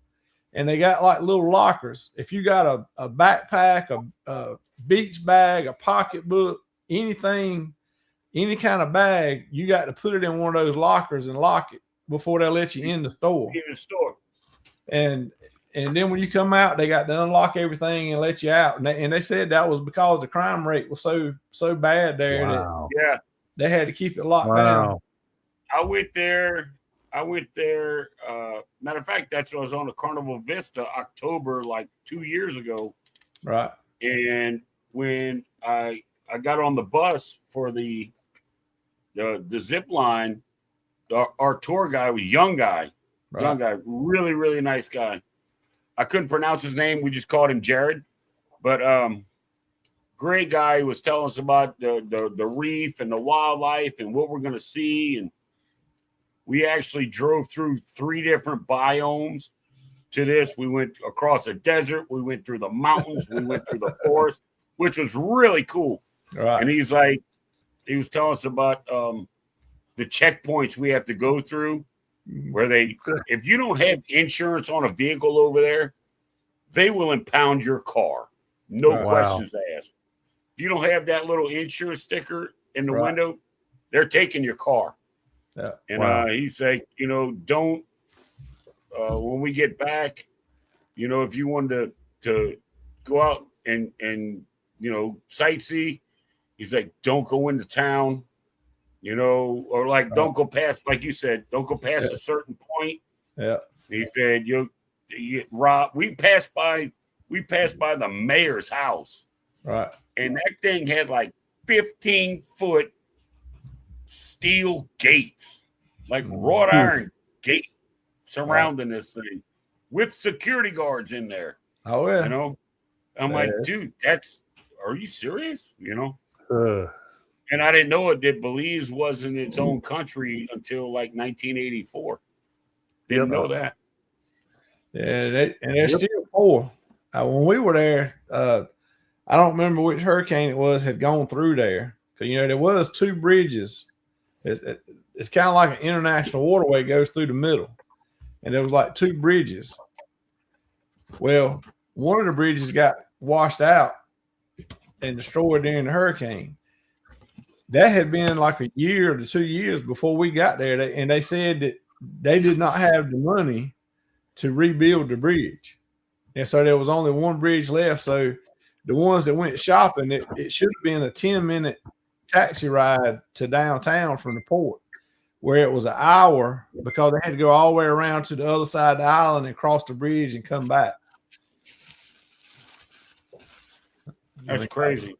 And they got like little lockers. If you got a backpack, a beach bag, a pocketbook, anything, any kind of bag, you got to put it in one of those lockers and lock it before they let you in the store. In the store. And then when you come out, they got to unlock everything and let you out. And they said that was because the crime rate was so bad there that they had to keep it locked down. I went there. Matter of fact, that's when I was on the Carnival Vista October, like 2 years ago. Right. And when I got on the bus for the zip line, our tour guy was young guy, really, really nice guy. I couldn't pronounce his name. We just called him Jared, but great guy. He was telling us about the reef and the wildlife and what we're going to see. And we actually drove through 3 different biomes. to this. We went across the desert. We went through the mountains. We went through the forest, which was really cool. Right. And he was telling us about the checkpoints we have to go through, where if you don't have insurance on a vehicle over there, they will impound your car. No questions asked. If you don't have that little insurance sticker in the window, they're taking your car. Yeah. And he's like, don't, when we get back, if you wanted to go out and sightsee, he's like, don't go into town, or like, don't go past, like you said, don't go past a certain point. Yeah. He said, you get robbed. We passed by the mayor's house. Right. And that thing had like 15-foot steel gates, like wrought iron gate surrounding this thing with security guards in there. Oh, yeah. I'm like, dude, are you serious? And I didn't know that Belize wasn't its own country until like 1984. Didn't know that. Yeah, they're still poor. When we were there, I don't remember which hurricane it was had gone through there. Because, there was 2 bridges. It's kind of like an international waterway goes through the middle. And there was like 2 bridges. Well, one of the bridges got washed out and destroyed during the hurricane. That had been like a year to 2 years before we got there. And they said that they did not have the money to rebuild the bridge. And so there was only one bridge left. So the ones that went shopping, it should have been a 10-minute taxi ride to downtown from the port, where it was an hour because they had to go all the way around to the other side of the island and cross the bridge and come back. That's crazy.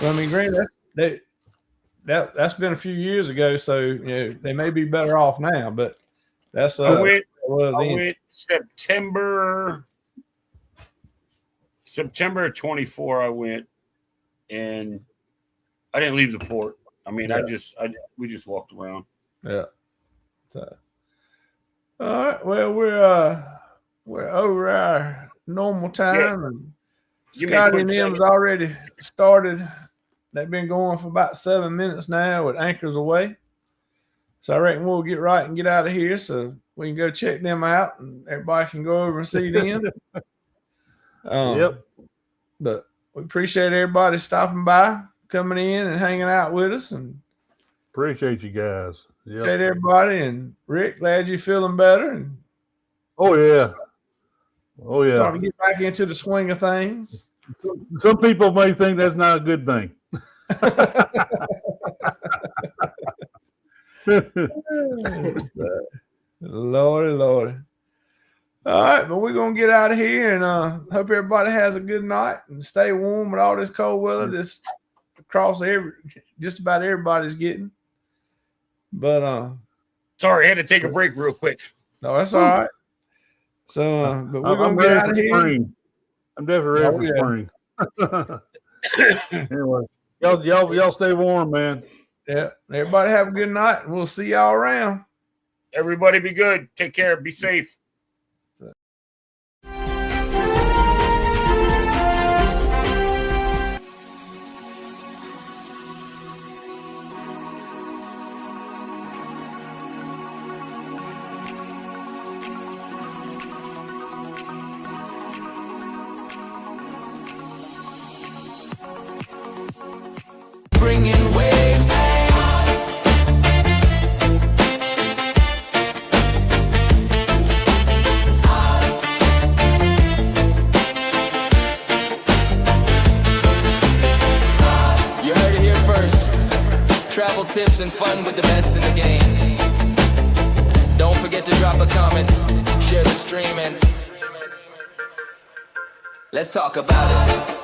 Well, granted, that's been a few years ago, so they may be better off now. But that's I went September 24. I went, and I didn't leave the port. We just walked around. Yeah. So, all right. Well, we're over our normal time, and Scotty and them's already started. They've been going for about 7 minutes now with anchors away. So I reckon we'll get right and get out of here so we can go check them out and everybody can go over and see them. Yep. But we appreciate everybody stopping by, coming in and hanging out with us, and appreciate you guys. Yep. Appreciate everybody. And Rick, glad you're feeling better. And starting to get back into the swing of things. Some people may think that's not a good thing. Lordy. All right, but we're gonna get out of here, and hope everybody has a good night and stay warm with all this cold weather. Just across just about everybody's getting. But sorry, I had to take a break real quick. No, that's all right. So, but we're gonna get out of here. Spring. I'm definitely ready for spring. Anyway, y'all stay warm, man. Yeah. Everybody have a good night, and we'll see y'all around. Everybody be good. Take care. Be safe. Bringing waves, hey. You heard it here first. Travel tips and fun with the best in the game. Don't forget to drop a comment, share the stream, and let's talk about it.